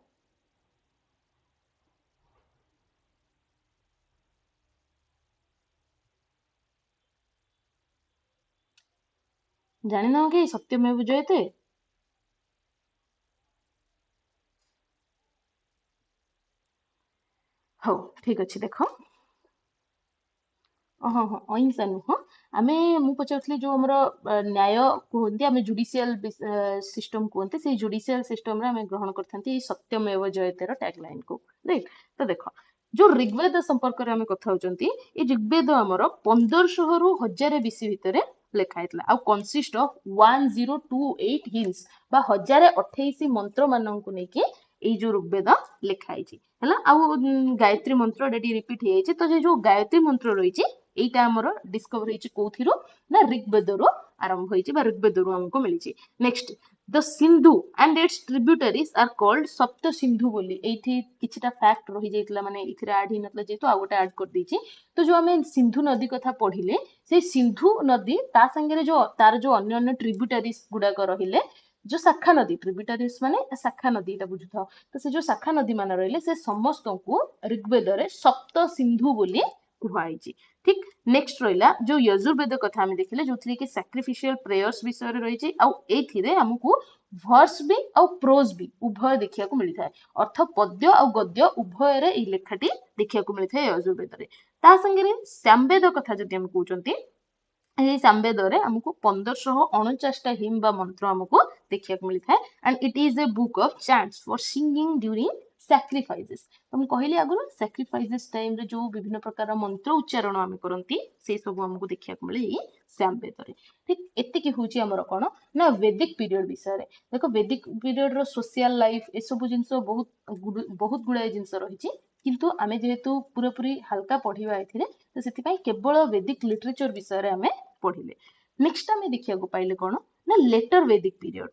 S1: ଜାଣିନ କି ସତ୍ୟମେବ ଜୟତେ? ହଉ ଠିକ ଅଛି ଦେଖ ହଁ ହଁ ଅହିଂସା ନୁହଁ ଆମେ ମୁଁ ପଚାରୁଥିଲି ଯୋଉ ଆମର ନ୍ୟାୟ କୁହନ୍ତି ଆମେ ଜୁଡିସିଆଲ ସିଷ୍ଟମ କୁହନ୍ତି ସେଇ ଜୁଡିସିଆଲ ସିଷ୍ଟମରେ ଆମେ ଗ୍ରହଣ କରିଥାନ୍ତି ଏଇ ସତ୍ୟମେବ ଜୟତେର ଟ୍ୟାଗ ଲାଇନ କୁ ରାଇଟ। ତ ଦେଖ ଯୋଉ ଋଗ୍ବେଦ ସମ୍ପର୍କରେ ଆମେ କଥା ହଉଛନ୍ତି ଏଇ ଋଗ୍ବେଦ ଆମର 1500 ରୁ 1000 BC ଭିତରେ ଲେଖା ହେଇଥିଲା ଆଉ କନସିଷ୍ଟ ଅଫ 1028 ହିଲ୍ସ ବା 1028 ମନ୍ତ୍ର ମାନଙ୍କୁ ନେଇକି ଏଇ ଯୋଉ ଋଗ୍ବେଦ ଲେଖା ହେଇଛି ହେଲା। ଆଉ ଗାୟତ୍ରୀ ମନ୍ତ୍ର ଏଟା ଟିକେ ରିପିଟ ହେଇଯାଇଛି ତ ଯୋଉ ଗାୟତ୍ରୀ ମନ୍ତ୍ର ରହିଛି ଏଇଟା ଆମର ଡିସ୍କଭର ହେଇଛି କୋଉଥିରୁ ନା ଋଗ୍ବେଦରୁ ଆରମ୍ଭ ହେଇଛି ବା ଋଗ୍ବେଦରୁ ଆମକୁ ମିଳିଛି। Next the Sindhu and its tributaries are called Sapta Sindhu ବୋଲି ଏଇଠି କିଛିଟା ଫ୍ୟାକ୍ଟ ରହିଯାଇଥିଲା ମାନେ ଏଥିରେ ଆଡ ହେଇନଥିଲା ଯେହେତୁ ଆଉ ଗୋଟେ ଆଡ କରିଦେଇଛି। ତ ଯୋଉ ଆମେ ସିନ୍ଧୁ ନଦୀ କଥା ପଢିଲେ ସେଇ ସିନ୍ଧୁ ନଦୀ ତା ସାଙ୍ଗରେ ଯୋଉ ତାର ଯୋଉ ଅନ୍ୟ ଅନ୍ୟ ଟ୍ରିବ୍ୟୁଟାରିଜ ଗୁଡାକ ରହିଲେ ଯୋଉ ଶାଖା ନଦୀ ଟ୍ରିବ୍ୟୁଟାରିଜ ମାନେ ଶାଖା ନଦୀ ଏଟା ବୁଝୁଥାଅ ତ ସେ ଯୋଉ ଶାଖା ନଦୀ ମାନେ ରହିଲେ ସେ ସମସ୍ତଙ୍କୁ ଋଗ୍ବେଦରେ ସପ୍ତ ସିନ୍ଧୁ ବୋଲି କୁହାଯାଇଛି ଠିକ। ନେକ୍ସଟ ରହିଲା ଯୋଉ ଯଜୁର୍ବେଦ କଥା ଆମେ ଦେଖିଲେ ଯୋଉଥିରେ କି ସାକ୍ରିଫିସିଆଲ ପ୍ରେୟର୍ସ ବିଷୟରେ ରହିଛି ଆଉ ଏଇଥିରେ ଆମକୁ ଭର୍ସ ବି ଆଉ ପ୍ରୋଜ ବି ଉଭୟ ଦେଖିବାକୁ ମିଳିଥାଏ ଅର୍ଥ ପଦ୍ୟ ଆଉ ଗଦ୍ୟ ଉଭୟରେ ଏଇ ଲେଖାଟି ଦେଖିବାକୁ ମିଳିଥାଏ ଯଜୁର୍ବେଦରେ। ତା ସାଙ୍ଗରେ ସାମବେଦ କଥା ଯଦି ଆମେ କହୁଛନ୍ତି ଏଇ ସାମବେଦରେ ଆମକୁ 1549ଟା ହିମ୍ ବା ମନ୍ତ୍ର ଆମକୁ ଦେଖିବାକୁ ମିଳିଥାଏ and it is a book of chants for singing during sacrifices. ତ ମୁଁ କହିଲି ଆଗରୁ ସାକ୍ରିଫାଇସେସ୍ ଟାଇମରେ ଯୋଉ ବିଭିନ୍ନ ପ୍ରକାର ମନ୍ତ୍ର ଉଚ୍ଚାରଣ ଆମେ କରନ୍ତି ସେ ସବୁ ଆମକୁ ଦେଖିବାକୁ ମିଳେ ଏଇ ସାମବେଦରେ ଠିକ। ଏତିକି ହଉଛି ଆମର କଣ ନା ବେଦିକ ପିରିୟଡ ବିଷୟରେ। ଦେଖ ବେଦିକ ପିରିୟଡର ସୋସିଆଲ ଲାଇଫ ଏସବୁ ଜିନିଷ ବହୁତ ଗୁଡାଏ ଜିନିଷ ରହିଛି କିନ୍ତୁ ଆମେ ଯେହେତୁ ପୁରାପୁରି ହାଲକା ପଢିବା ଏଥିରେ ତ ସେଥିପାଇଁ କେବଳ ବେଦିକ ଲିଟରେଚର ବିଷୟରେ ଆମେ ପଢିଲେ। ନେକ୍ସଟ ଆମେ ଦେଖିବାକୁ ପାଇଲେ କଣ ନା letter Vedic period.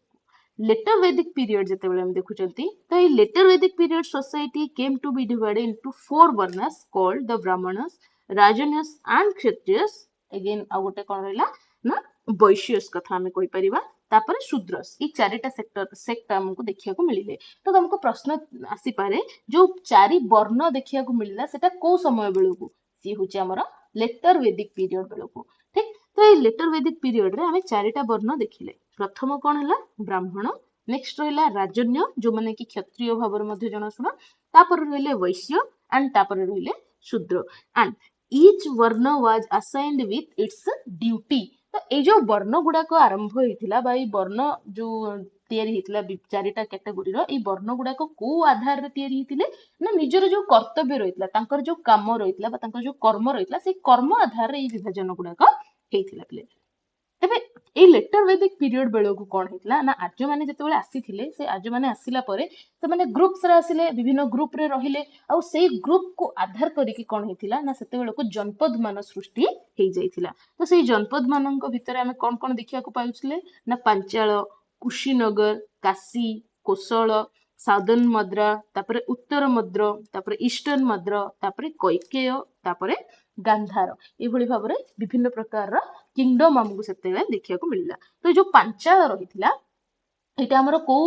S1: Letter Vedic period ଯେତେବେଳେ ଆମେ ଦେଖୁଛନ୍ତି ତ ଏଇ letter Vedic period society came to be divided into four varnas called the brahmanas, rajanas and kshatriyas। again ଆଉ ଗୋଟେ କଣ ରହିଲା ନା ବୈଶ୍ୟସ କଥା ଆମେ କହିପାରିବା ତାପରେ ଶୂଦ୍ରସ ଏଇ ଚାରିଟା ସେକ୍ଟ ଆମକୁ ଦେଖିବାକୁ ମିଳିଲେ। ତ ତମକୁ ପ୍ରଶ୍ନ ଆସିପାରେ ଯୋଉ ଚାରି ବର୍ଣ୍ଣ ଦେଖିବାକୁ ମିଳିଲା ସେଟା କୋଉ ସମୟ ବେଳକୁ ସିଏ ହଉଛି ଆମର ଲେଟର ବେଦିକ ପିରିୟଡ ବେଳକୁ ଠିକ। ତ ଏଇ ଲେଟର ବେଦିକ ପିରିୟଡରେ ଆମେ ଚାରିଟା ବର୍ଣ୍ଣ ଦେଖିଲେ ପ୍ରଥମ କଣ ହେଲା ବ୍ରାହ୍ମଣ ନେକ୍ସଟ ରହିଲା ରାଜନ୍ୟ ଯୋଉମାନେ କି କ୍ଷତ୍ରିୟ ଭାବରେ ମଧ୍ୟ ଜଣାଶୁଣା ତାପରେ ରହିଲେ ବୈଶ୍ୟ ଆଣ୍ଡ ତାପରେ ରହିଲେ ଶୂଦ୍ର ଆଣ୍ଡ each ବର୍ଣ୍ଣ was assigned with its duty। ତ ଏଇ ଯୋଉ ବର୍ଣ୍ଣ ଗୁଡାକ ଆରମ୍ଭ ହେଇଥିଲା ବା ଏଇ ବର୍ଣ୍ଣ ଯୋଉ ତିଆରି ହେଇଥିଲା ଚାରିଟା କ୍ୟାଟାଗୋରୀର ଏଇ ବର୍ଣ୍ଣ ଗୁଡାକ କୋଉ ଆଧାରରେ ତିଆରି ହେଇଥିଲେ ନା ନିଜର ଯୋଉ କର୍ତ୍ତବ୍ୟ ରହିଥିଲା ତାଙ୍କର ଯୋଉ କାମ ରହିଥିଲା ବା ତାଙ୍କର ଯୋଉ କର୍ମ ରହିଥିଲା ସେଇ କର୍ମ ଆଧାରରେ ଏଇ ବିଭାଜନ ଗୁଡାକ ହେଇଥିଲା ପିଲେ। ତେବେ ଏଇ ଲେଟର ବେଦିକ ପିରିୟଡ ବେଳକୁ କଣ ହେଇଥିଲା ନା ଆର୍ଯ୍ୟମାନେ ଯେତେବେଳେ ଆସିଥିଲେ ସେ ଆର୍ଯ୍ୟମାନେ ଆସିଲା ପରେ ସେମାନେ ଗ୍ରୁପ୍ସରେ ଆସିଲେ ବିଭିନ୍ନ ଗ୍ରୁପରେ ରହିଲେ ଆଉ ସେଇ ଗ୍ରୁପକୁ ଆଧାର କରିକି କଣ ହେଇଥିଲା ନା ସେତେବେଳକୁ ଜନପଦ ମାନ ସୃଷ୍ଟି ହେଇଯାଇଥିଲା। ତ ସେଇ ଜନପଦ ମାନଙ୍କ ଭିତରେ ଆମେ କଣ କଣ ଦେଖିବାକୁ ପାଉଥିଲେ ନା ପାଞ୍ଚାଳ କୁଶୀନଗର କାଶୀ କୋଶଳ ସାଉଦର୍ନ ମଦ୍ରା ତାପରେ ଉତ୍ତର ମଦ୍ର ତାପରେ ଇଷ୍ଟର୍ନ ମଦ୍ର ତାପରେ କୈକେୟ ତାପରେ ଗାନ୍ଧାର ଏଇଭଳି ଭାବରେ ବିଭିନ୍ନ ପ୍ରକାରର କିଙ୍ଗଡମ ଆମକୁ ସେତେବେଳେ ଦେଖିବାକୁ ମିଳିଲା। ତ ଏଇ ଯୋଉ ପାଞ୍ଚାଳ ରହିଥିଲା ଏଇଟା ଆମର କୋଉ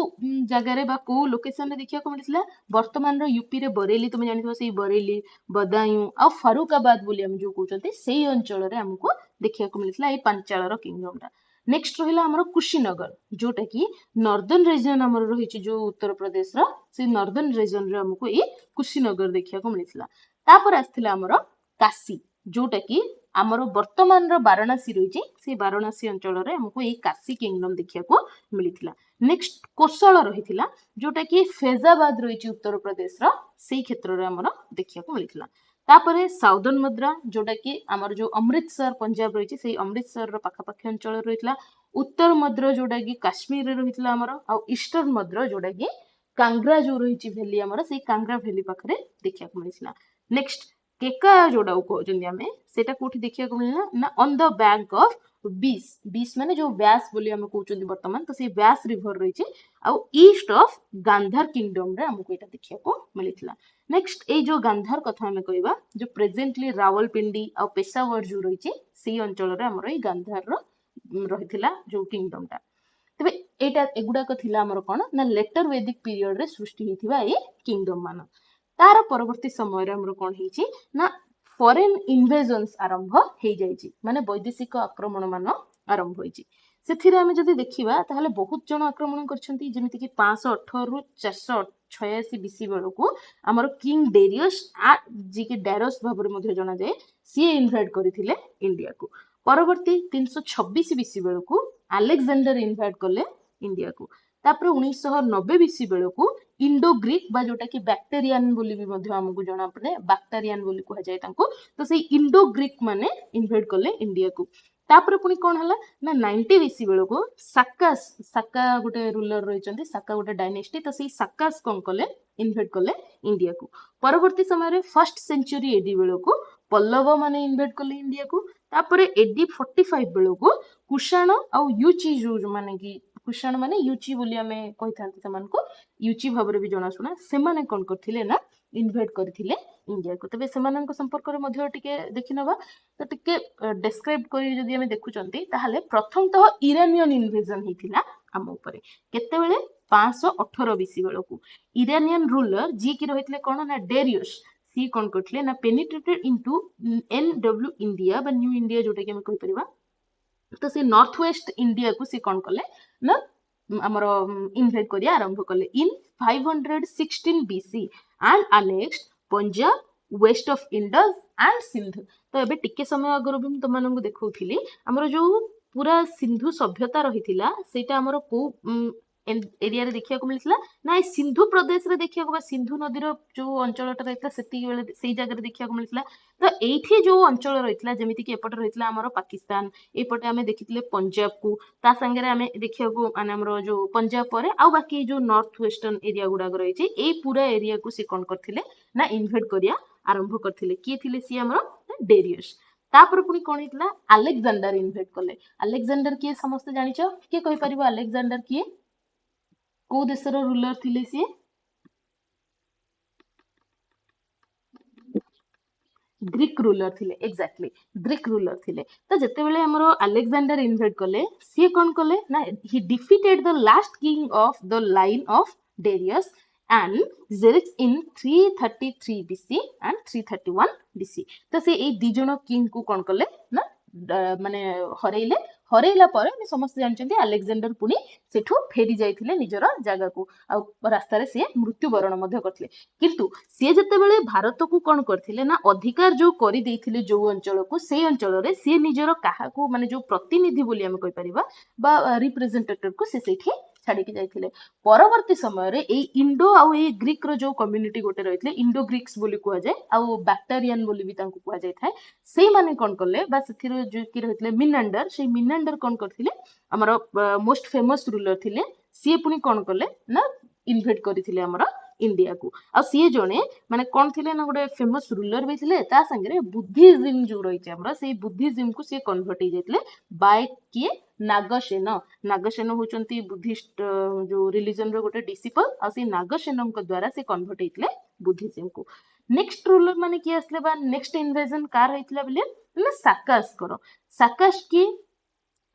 S1: ଜାଗାରେ ବା କୋଉ ଲୋକେସନରେ ଦେଖିବାକୁ ମିଳିଥିଲା ବର୍ତ୍ତମାନର ୟୁପିରେ ବରେଲି ତମେ ଜାଣିଥିବ ସେଇ ବରେଲି ବଦାୟୁଁ ଆଉ ଫାରୁକାବାଦ ବୋଲି ଆମେ ଯୋଉ କହୁଛନ୍ତି ସେଇ ଅଞ୍ଚଳରେ ଆମକୁ ଦେଖିବାକୁ ମିଳିଥିଲା ଏଇ ପାଞ୍ଚାଳର କିଙ୍ଗଡମଟା। ନେକ୍ସଟ ରହିଲା ଆମର କୁଶୀନଗର ଯୋଉଟା କି ନର୍ଦର୍ନ ରିଜନ ଆମର ରହିଛି ଯୋଉ ଉତ୍ତରପ୍ରଦେଶର ସେଇ ନର୍ଦର୍ନ ରିଜନରେ ଆମକୁ ଏଇ କୁଶୀନଗର ଦେଖିବାକୁ ମିଳିଥିଲା। ତାପରେ ଆସିଥିଲା ଆମର କାଶୀ ଯୋଉଟା କି ଆମର ବର୍ତ୍ତମାନର ବାରାଣାସୀ ରହିଛି ସେଇ ବାରାଣାସୀ ଅଞ୍ଚଳରେ ଆମକୁ ଏଇ କାଶୀ କିଙ୍ଗଡମ ଦେଖିବାକୁ ମିଳିଥିଲା। ନେକ୍ସଟ କୋଶଳ ରହିଥିଲା ଯୋଉଟା କି ଫେଜାବାଦ ରହିଛି ଉତ୍ତରପ୍ରଦେଶର ସେଇ କ୍ଷେତ୍ରରେ ଆମର ଦେଖିବାକୁ ମିଳିଥିଲା। ତାପରେ ସାଉଦର୍ନ ମଦ୍ରା ଯୋଉଟା କି ଆମର ଯୋଉ ଅମୃତସର ପଞ୍ଜାବ ରହିଛି ସେଇ ଅମୃତସରର ପାଖାପାଖି ଅଞ୍ଚଳରେ ରହିଥିଲା। ଉତ୍ତର ମଦ୍ର ଯୋଉଟା କି କାଶ୍ମୀରରେ ରହିଥିଲା ଆମର, ଆଉ ଇଷ୍ଟର୍ନ ମଦ୍ର ଯୋଉଟା କି କାଙ୍ଗ୍ରା ଯୋଉ ରହିଛି ଭ୍ୟାଲି ଆମର ସେଇ କାଙ୍ଗ୍ରା ଭ୍ୟାଲି ପାଖରେ ଦେଖିବାକୁ ମିଳିଥିଲା। ନେକ୍ସଟ କେକା ଯୋଉଟାକୁ କହୁଛନ୍ତି ଆମେ ସେଟା କୋଉଠି ଦେଖିବାକୁ ମିଳିଲା ନା ଅନ୍ ଦ ବ୍ୟାଙ୍କ ଅଫ ବିସ୍, ବିସ୍ ମାନେ ଯୋଉ ବ୍ୟାସ ବୋଲି ଆମେ କହୁଛନ୍ତି ବର୍ତ୍ତମାନ, ତ ସେଇ ବ୍ୟାସ ରିଭର ରହିଛି ଆଉ ଇଷ୍ଟ ଅଫ ଗାନ୍ଧାର କିଙ୍ଗଡମ ରେ ଆମକୁ ଏଇଟା ଦେଖିବାକୁ ମିଳିଥିଲା। ନେକ୍ସଟ ଏଇ ଯୋଉ ଗାନ୍ଧାର କଥା ଆମେ କହିବା ଯୋଉ ପ୍ରେଜେଣ୍ଟଲି ରାୱଲପିଣ୍ଡି ଆଉ ପେଶାୱର ଯୋଉ ରହିଛି ସେଇ ଅଞ୍ଚଳରେ ଆମର ଏଇ ଗାନ୍ଧାରର ରହିଥିଲା ଯୋଉ କିଙ୍ଗଡମ ଟା। ତେବେ ଏଇଟା ଏଗୁଡାକ ଥିଲା ଆମର କଣ ନା ଲେଟର ବୈଦିକ ପିରିୟଡ ରେ ସୃଷ୍ଟି ହେଇଥିବା ଏଇ କିଙ୍ଗଡମ ମାନ। ତାର ପରବର୍ତ୍ତୀ ସମୟରେ ଆମର କଣ ହେଇଛି ନା ଫରେନ ଇନଭେଜନ୍ସ ଆରମ୍ଭ ହେଇଯାଇଛି, ମାନେ ବୈଦେଶିକ ଆକ୍ରମଣ ମାନ ଆରମ୍ଭ ହେଇଛି। ସେଥିରେ ଆମେ ଯଦି ଦେଖିବା ତାହେଲେ ବହୁତ ଜଣ ଆକ୍ରମଣ କରିଛନ୍ତି, ଯେମିତିକି 518 ରୁ 486 ବିସି ବେଳକୁ ଆମର କିଙ୍ଗ ଡେରିୟସ ଯିଏକି ଡାରସ୍ ଭାବରେ ମଧ୍ୟ ଜଣାଯାଏ ସିଏ ଇନଭାଇଟ୍ କରିଥିଲେ ଇଣ୍ଡିଆକୁ। ପରବର୍ତ୍ତୀ 326 ବିସି ବେଳକୁ ଆଲେକ୍ସାଣ୍ଡର ଇନଭାଇଟ୍ କଲେ ଇଣ୍ଡିଆକୁ। ତାପରେ 1990 ବିସି ବେଳକୁ ଇଣ୍ଡୋ ଗ୍ରୀକ ବା ଯୋଉଟା କି ବ୍ୟାକ୍ଟେରିଆନ ବୋଲି ବି ମଧ୍ୟ ଆମକୁ ଜଣା ପଡେ, ବାକ୍ଟାରିଆନ ବୋଲି କୁହାଯାଏ ତାଙ୍କୁ, ତ ସେଇ ଇଣ୍ଡୋ ଗ୍ରୀକ ମାନେ ଇନଭାଇଟ୍ କଲେ ଇଣ୍ଡିଆକୁ। ତାପରେ ପୁଣି କଣ ହେଲା ନା 90 ବିସି ବେଳକୁ ସାକାସ୍, ସାକା ଗୋଟେ ରୁଲର ରହିଛନ୍ତି, ସାକା ଗୋଟେ ଡାଇନେଷ୍ଟି, ତ ସେଇ ସାକାସ୍ କଣ କଲେ ଇନଭାଇଟ୍ କଲେ ଇଣ୍ଡିଆକୁ। ପରବର୍ତ୍ତୀ ସମୟରେ ଫାର୍ଷ୍ଟ ସେଞ୍ଚୁରୀ ଏଡି ବେଳକୁ ପଲ୍ଲବ ମାନେ ଇନଭାଇଟ୍ କଲେ ଇଣ୍ଡିଆକୁ। ତାପରେ ଏଡି 45 ବେଳକୁ କୁଷାଣ ଆଉ ୟୁଚି ମାନେ କି କୁଷାଣ ମାନେ ୟୁଚି ବୋଲି ଆମେ କହିଥାନ୍ତି ସେମାନଙ୍କୁ, ୟୁଚି ଭାବରେ ବି ଜଣାଶୁଣା, ସେମାନେ କଣ କରିଥିଲେ ନା ଇନଭାଇଟ୍ କରିଥିଲେ ଇଣ୍ଡିଆକୁ। ତେବେ ସେମାନଙ୍କ ସମ୍ପର୍କରେ ମଧ୍ୟ ଟିକେ ଦେଖିନବା। ତ ଟିକେ ଡେସ୍କ୍ରାଇବ କରି ଯଦି ଆମେ ଦେଖୁଛନ୍ତି ତାହେଲେ ପ୍ରଥମତଃ ଇରାନିୟନ ଇନଭେଜନ ହେଇଥିଲା ଆମ ଉପରେ କେତେବେଳେ 518 ବିସି ବେଳକୁ। ଇରାନିୟନ ରୁଲର ଯିଏକି ରହିଥିଲେ କଣ ନା ଡେରିୟସ୍, ସିଏ କଣ କରିଥିଲେ ନା ପେନିଟ୍ରେଟେଡ ଇନଟୁ NW ଇଣ୍ଡିଆ ବା ନ୍ୟୁ ଇଣ୍ଡିଆ ଯୋଉଟା କି ଆମେ କହିପାରିବା, ତ ସେ ନର୍ଥ ୱେଷ୍ଟ ଇଣ୍ଡିଆକୁ ସେ କଣ କଲେ ନା ଆମର ଇନଭାଇଟ୍ କରିବା ଆରମ୍ଭ କଲେ in 516 BC and annexed Punjab, west of Indus and Sindhu. ତ ଏବେ ଟିକେ ସମୟ ଆଗରୁ ବି ମୁଁ ତମମାନଙ୍କୁ ଦେଖଉଥିଲି ଆମର ଯୋଉ ପୁରା ସିନ୍ଧୁ ସଭ୍ୟତା ରହିଥିଲା ସେଇଟା ଆମର କୋଉ ଏରିଆରେ ଦେଖିବାକୁ ମିଳିଥିଲା ନା ଏଇ ସିନ୍ଧୁ ପ୍ରଦେଶରେ ଦେଖିବାକୁ ବା ସିନ୍ଧୁ ନଦୀର ଯୋଉ ଅଞ୍ଚଳଟା ରହିଥିଲା ସେତିକି ବେଳେ ସେଇ ଜାଗାରେ ଦେଖିବାକୁ ମିଳିଥିଲା। ତ ଏଇଠି ଯୋଉ ଅଞ୍ଚଳ ରହିଥିଲା ଯେମିତିକି ଏପଟେ ରହିଥିଲା ଆମର ପାକିସ୍ତାନ, ଏପଟେ ଆମେ ଦେଖିଥିଲେ ପଞ୍ଜାବକୁ, ତା ସାଙ୍ଗରେ ଆମେ ଦେଖିବାକୁ ମାନେ ଆମର ଯୋଉ ପଞ୍ଜାବ ପରେ ଆଉ ବାକି ଯୋଉ ନର୍ଥ ୱେଷ୍ଟର୍ନ ଏରିଆ ଗୁଡାକ ରହିଛି ଏଇ ପୁରା ଏରିଆକୁ ସେ କଣ କରିଥିଲେ ନା ଇନଭାଇଟ୍ କରିବା ଆରମ୍ଭ କରିଥିଲେ। କିଏ ଥିଲେ ସିଏ ଆମର ଡେରିୟସ୍। ତାପରେ ପୁଣି କଣ ହେଇଥିଲା ଆଲେକ୍ସାଣ୍ଡର ଇନଭାଇଟ୍ କଲେ। ଆଲେକ୍ସାଣ୍ଡର କିଏ ସମସ୍ତେ ଜାଣିଛ, କିଏ କହିପାରିବ ଆଲେକ୍ସାଣ୍ଡର କିଏ, କୋଉ ଦେଶର ରୁଲର ଥିଲେ ସିଏ? ଗ୍ରୀକ ରୁଲର ଥିଲେ, ଏକ୍ଜାକ୍ଟଲି ଗ୍ରୀକ ରୁଲର ଥିଲେ। ତ ଯେତେବେଳେ ଆମର ଆଲେକ୍ସାଣ୍ଡର ଇନଭାଇଟ୍ କଲେ ସିଏ କଣ କଲେ ନା he defeated the last king of the line of Darius and Xerxes in 333 BC and 331 BC। ତ ସେ ଏଇ ଦି ଜଣ କିଙ୍ଗ କୁ କଣ କଲେ ନା ମାନେ ହରେଇଲେ। ହରେଇଲା ପରେ ଆମେ ସମସ୍ତେ ଜାଣିଛନ୍ତି ଆଲେକ୍ସାଣ୍ଡର ପୁଣି ସେଠୁ ଫେରି ଯାଇଥିଲେ ନିଜର ଜାଗାକୁ, ଆଉ ରାସ୍ତାରେ ସିଏ ମୃତ୍ୟୁବରଣ ମଧ୍ୟ କରିଥିଲେ। କିନ୍ତୁ ସିଏ ଯେତେବେଳେ ଭାରତକୁ କଣ କରିଥିଲେ ନା ଅଧିକାର ଯୋଉ କରିଦେଇଥିଲେ ଯୋଉ ଅଞ୍ଚଳକୁ, ସେଇ ଅଞ୍ଚଳରେ ସିଏ ନିଜର କାହାକୁ ମାନେ ଯୋଉ ପ୍ରତିନିଧି ବୋଲି ଆମେ କହିପାରିବା ବା ରିପ୍ରେଜେଣ୍ଟେଟିଭକୁ ସେ ସେଇଠି ଛାଡିକି ଯାଇଥିଲେ। ପରବର୍ତ୍ତୀ ସମୟରେ ଏଇ ଇଣ୍ଡୋ ଆଉ ଏଇ ଗ୍ରୀକ ର ଯୋଉ କମ୍ୟୁନିଟି ଗୋଟେ ରହିଥିଲେ ଇଣ୍ଡୋ ଗ୍ରୀକ୍ସ ବୋଲି କୁହାଯାଏ ଆଉ ବାକ୍ଟାରିଆନ ବୋଲି ବି ତାଙ୍କୁ କୁହାଯାଇଥାଏ, ସେଇମାନେ କଣ କଲେ ବା ସେଥିରେ ଯୋଉ କି ରହିଥିଲେ ମିନାଣ୍ଡର, ସେଇ ମିନାଣ୍ଡର କଣ କରିଥିଲେ ଆମର ମୋଷ୍ଟ ଫେମସ ରୁଲର ଥିଲେ, ସିଏ ପୁଣି କଣ କଲେ ନା ଇନଭାଇଟ୍ କରିଥିଲେ ଆମର ଇଣ୍ଡିଆକୁ। ଆଉ ସିଏ ଜଣେ ମାନେ କଣ ଥିଲେ ନା ଗୋଟେ ଫେମସ ରୁଲର ବି ଥିଲେ, ତା ସାଙ୍ଗରେ ବୁଦ୍ଧିଜିମ ଯୋଉ ରହିଛି ଆମର ସେଇ ବୁଦ୍ଧିଜିମକୁ ସିଏ କନଭର୍ଟ ହେଇଯାଇଥିଲେ ବାଇ କିଏ ନାଗସେନ। ନାଗସେନ ହଉଛନ୍ତି ବୁଦ୍ଧିଷ୍ଟ ଯୋଉ ରିଲିଜନ ର ଗୋଟେ ଡିସିପଲ, ଆଉ ସେଇ ନାଗସେନଙ୍କ ଦ୍ଵାରା ସେ କନଭର୍ଟ ହେଇଥିଲେ ବୁଦ୍ଧିଜିମକୁ। ନେକ୍ସଟ ରୁଲର ମାନେ କିଏ ଆସିଲେ ବା ନେକ୍ସଟ ଇନଭେଜନ କାର ହେଇଥିଲା ବୋଲି ନା ସାକାସଙ୍କର। ସାକାସ କିଏ?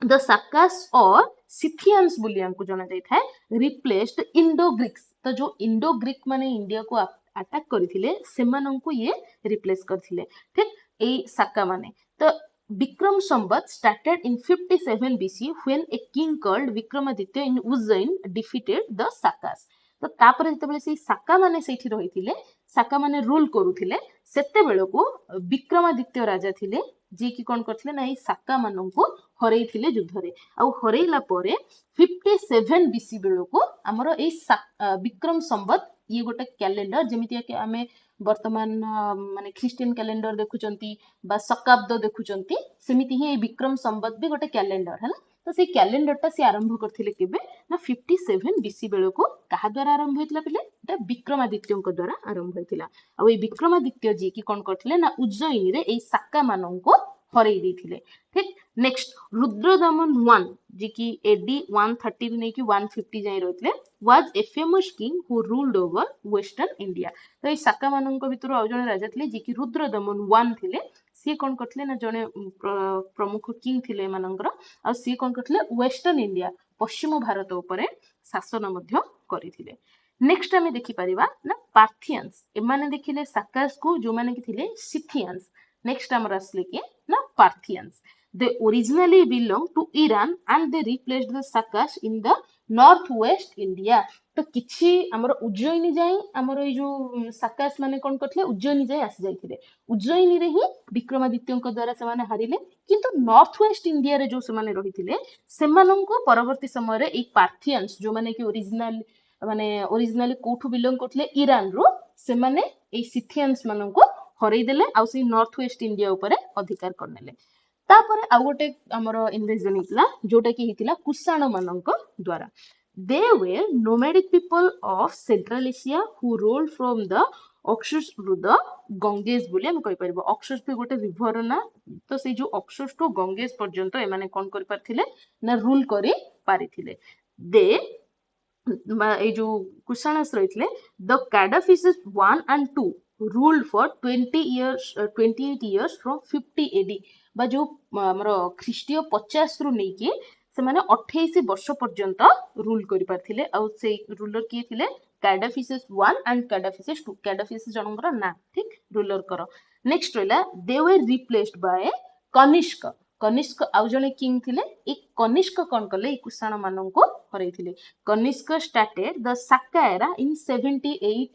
S1: ଦ ସାକାସ ଅର ସିଥିଆନ୍ସ ବୋଲି ୟାଙ୍କୁ ଜଣାଯାଇଥାଏ ରିପ୍ଲେସ୍ଡ ଇଣ୍ଡୋ ଗ୍ରୀକ୍ସ। ତ ଯୋଉ ଇଣ୍ଡୋ ଗ୍ରୀକ ମାନେ ଇଣ୍ଡିଆକୁ ଆଟାକ କରିଥିଲେ ସେମାନଙ୍କୁ ଇଏ ରିପ୍ଲେସ କରିଥିଲେ, ଠିକ ଏଇ ସାକା ମାନେ। ତ Vikram Samvat started in 57 BC when a king called Vikramaditya in Ujjain defeated the Sakas। ତ ତାପରେ ଯେତେବେଳେ ସେଇ ସାକା ମାନେ ସେଇଠି ରହିଥିଲେ, ସାକା ମାନେ ରୁଲ କରୁଥିଲେ, ସେତେବେଳକୁ ବିକ୍ରମାଦିତ୍ୟ ରାଜା ଥିଲେ जी की कौन करथिले ना एई साका मानंकु हरैथिले युद्धरे आउ हरैला परे 57 बीसी बेलको हमर एई विक्रम संवत ये गोटे कैलेंडर जेमिति कि आमे वर्तमान माने ख्रिस्टियन कैलेंडर देखुचंती बा शकाब्द देखुचंती सेमिति ही विक्रम संवत भी गोटे कैलेंडर है तो से कैलेंडर टा से आरंभ करथिले केबे ना 57 बीसी बेलको कहा द्वारा आरंभ होइतला पिले एटा विक्रमादित्य द्वारा आरंभ होइतला आ ए विक्रमादित्य जी की कोन करथिले ना उज्जयिनी रे ए साका मानंको हरई देथिले ठीक नेक्स्ट रुद्रदमन 1 जी की एडी 130 ने की 150 जाय रहथिले was a famous king who ruled over western India तो ए साका मानंको भितर आ जने राजा थिले जी की रुद्रदमन 1 थिले सी कोन करथिले ना जने प्रमुख किंग थिले मानंकर आ सी कोन करथिले वेस्टर्न इंडिया पश्चिम भारत उपरे शासन मध्य करिथिले नेक्स्ट आमे देखि परिबा ना पार्थियंस एमाने देखिले साकास को जो माने कि थिले सिथियंस नेक्स्ट हमर असले के ना Parthians they originally belonged to Iran and they replaced the Sakas in the northwest India तो किछि हमर उज्जयिनी जाई हमर ए जो साकास माने कोन करथले उज्जयिनी जाई आसी जाइथिले उज्जयिनी रे ही विक्रमादित्य द्वारा से माने हारिले किंतु नॉर्थ वेस्ट इंडिया रे जो से माने रहिथिले सेमानंको परवर्ती समय रे एक पार्थियंस जो माने कि ओरिजिनली कोठु बिलोंग करथले ईरान रो से माने ए सिथियंस मानंको हरई देले आ से नॉर्थ वेस्ट इंडिया ऊपर अधिकार करनेले तापर आ गोटे हमर इन्वेजन हितला जोटा कि हितला कुषाण मानंक द्वारा they were nomadic people of Central Asia who ruled from the Oxus to the Ganges बोली हम कहि परबो ऑक्सस पे गोटे रिवर ना तो से जो ऑक्सस टू गंगेस पर्यंत ए माने कोन करि परथिले ना रूल करि पारिथिले दे ए जो कुषाणस रहितले the कैडाफिसेस 1 and 2 ruled for 28 years from 50 AD बा जो हमर ख्रीष्टीय 50 रु नै कि से माने 28 वर्ष पर्यंत रूल करि पारथिले आ से रूलर की थिले कैडाफिसेस 1 and कैडाफिसेस 2 कैडाफिसेस जनंगर ना ठीक रूलर करो नेक्स्ट रहला they were replaced by Kanishka Kanishka आउ जने किंग थिले ए कनिष्क कोन करले ए कुषाण मानंको हरैथिले Kanishka started the Saka era in 78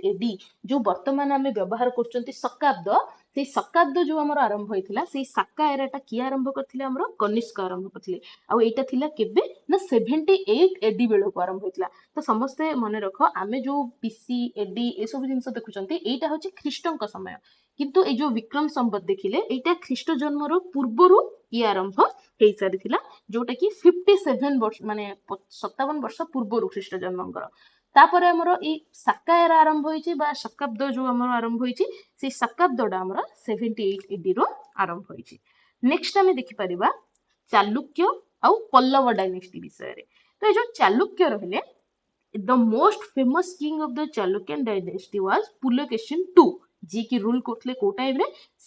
S1: AD जो वर्तमान हमें व्यवहार करचंती शकाब्द से शकाब्द जो हमर आरंभ होइथिला से साका एराटा की आरंभ करथिले हमर कनिष्क आरंभ करथिले आ एटा थिला केबे ना 78 AD बेलो को आरंभ होइथिला तो समस्ते मने रखो आमे जो BC AD ए सब जिंस देखुचंती एटा होची ख्रीष्टंक समय किंतु ए जो विक्रम संवत देखिले एटा ख्रीष्ट जन्मरो पूर्वरु ये आरंभ हेई सारिथिला जोटा कि 57 वर्ष माने 57 वर्ष पूर्वरु ख्रीष्ट जन्मंकर तापर हमर ए साका एरा आरंभ होईची बा शकाब्द जो हमर आरंभ होईची से शकाब्दडा हमर 78 AD रो आरंभ होईची नेक्स्ट हमें देखि परिबा चालुक्य आउ पल्लव डायनेस्टी विषय रे तो ए जो चालुक्य रहले the most famous king of the Chalukyan dynasty was Pulakeshin II जी की रूल करथले को टाइम रे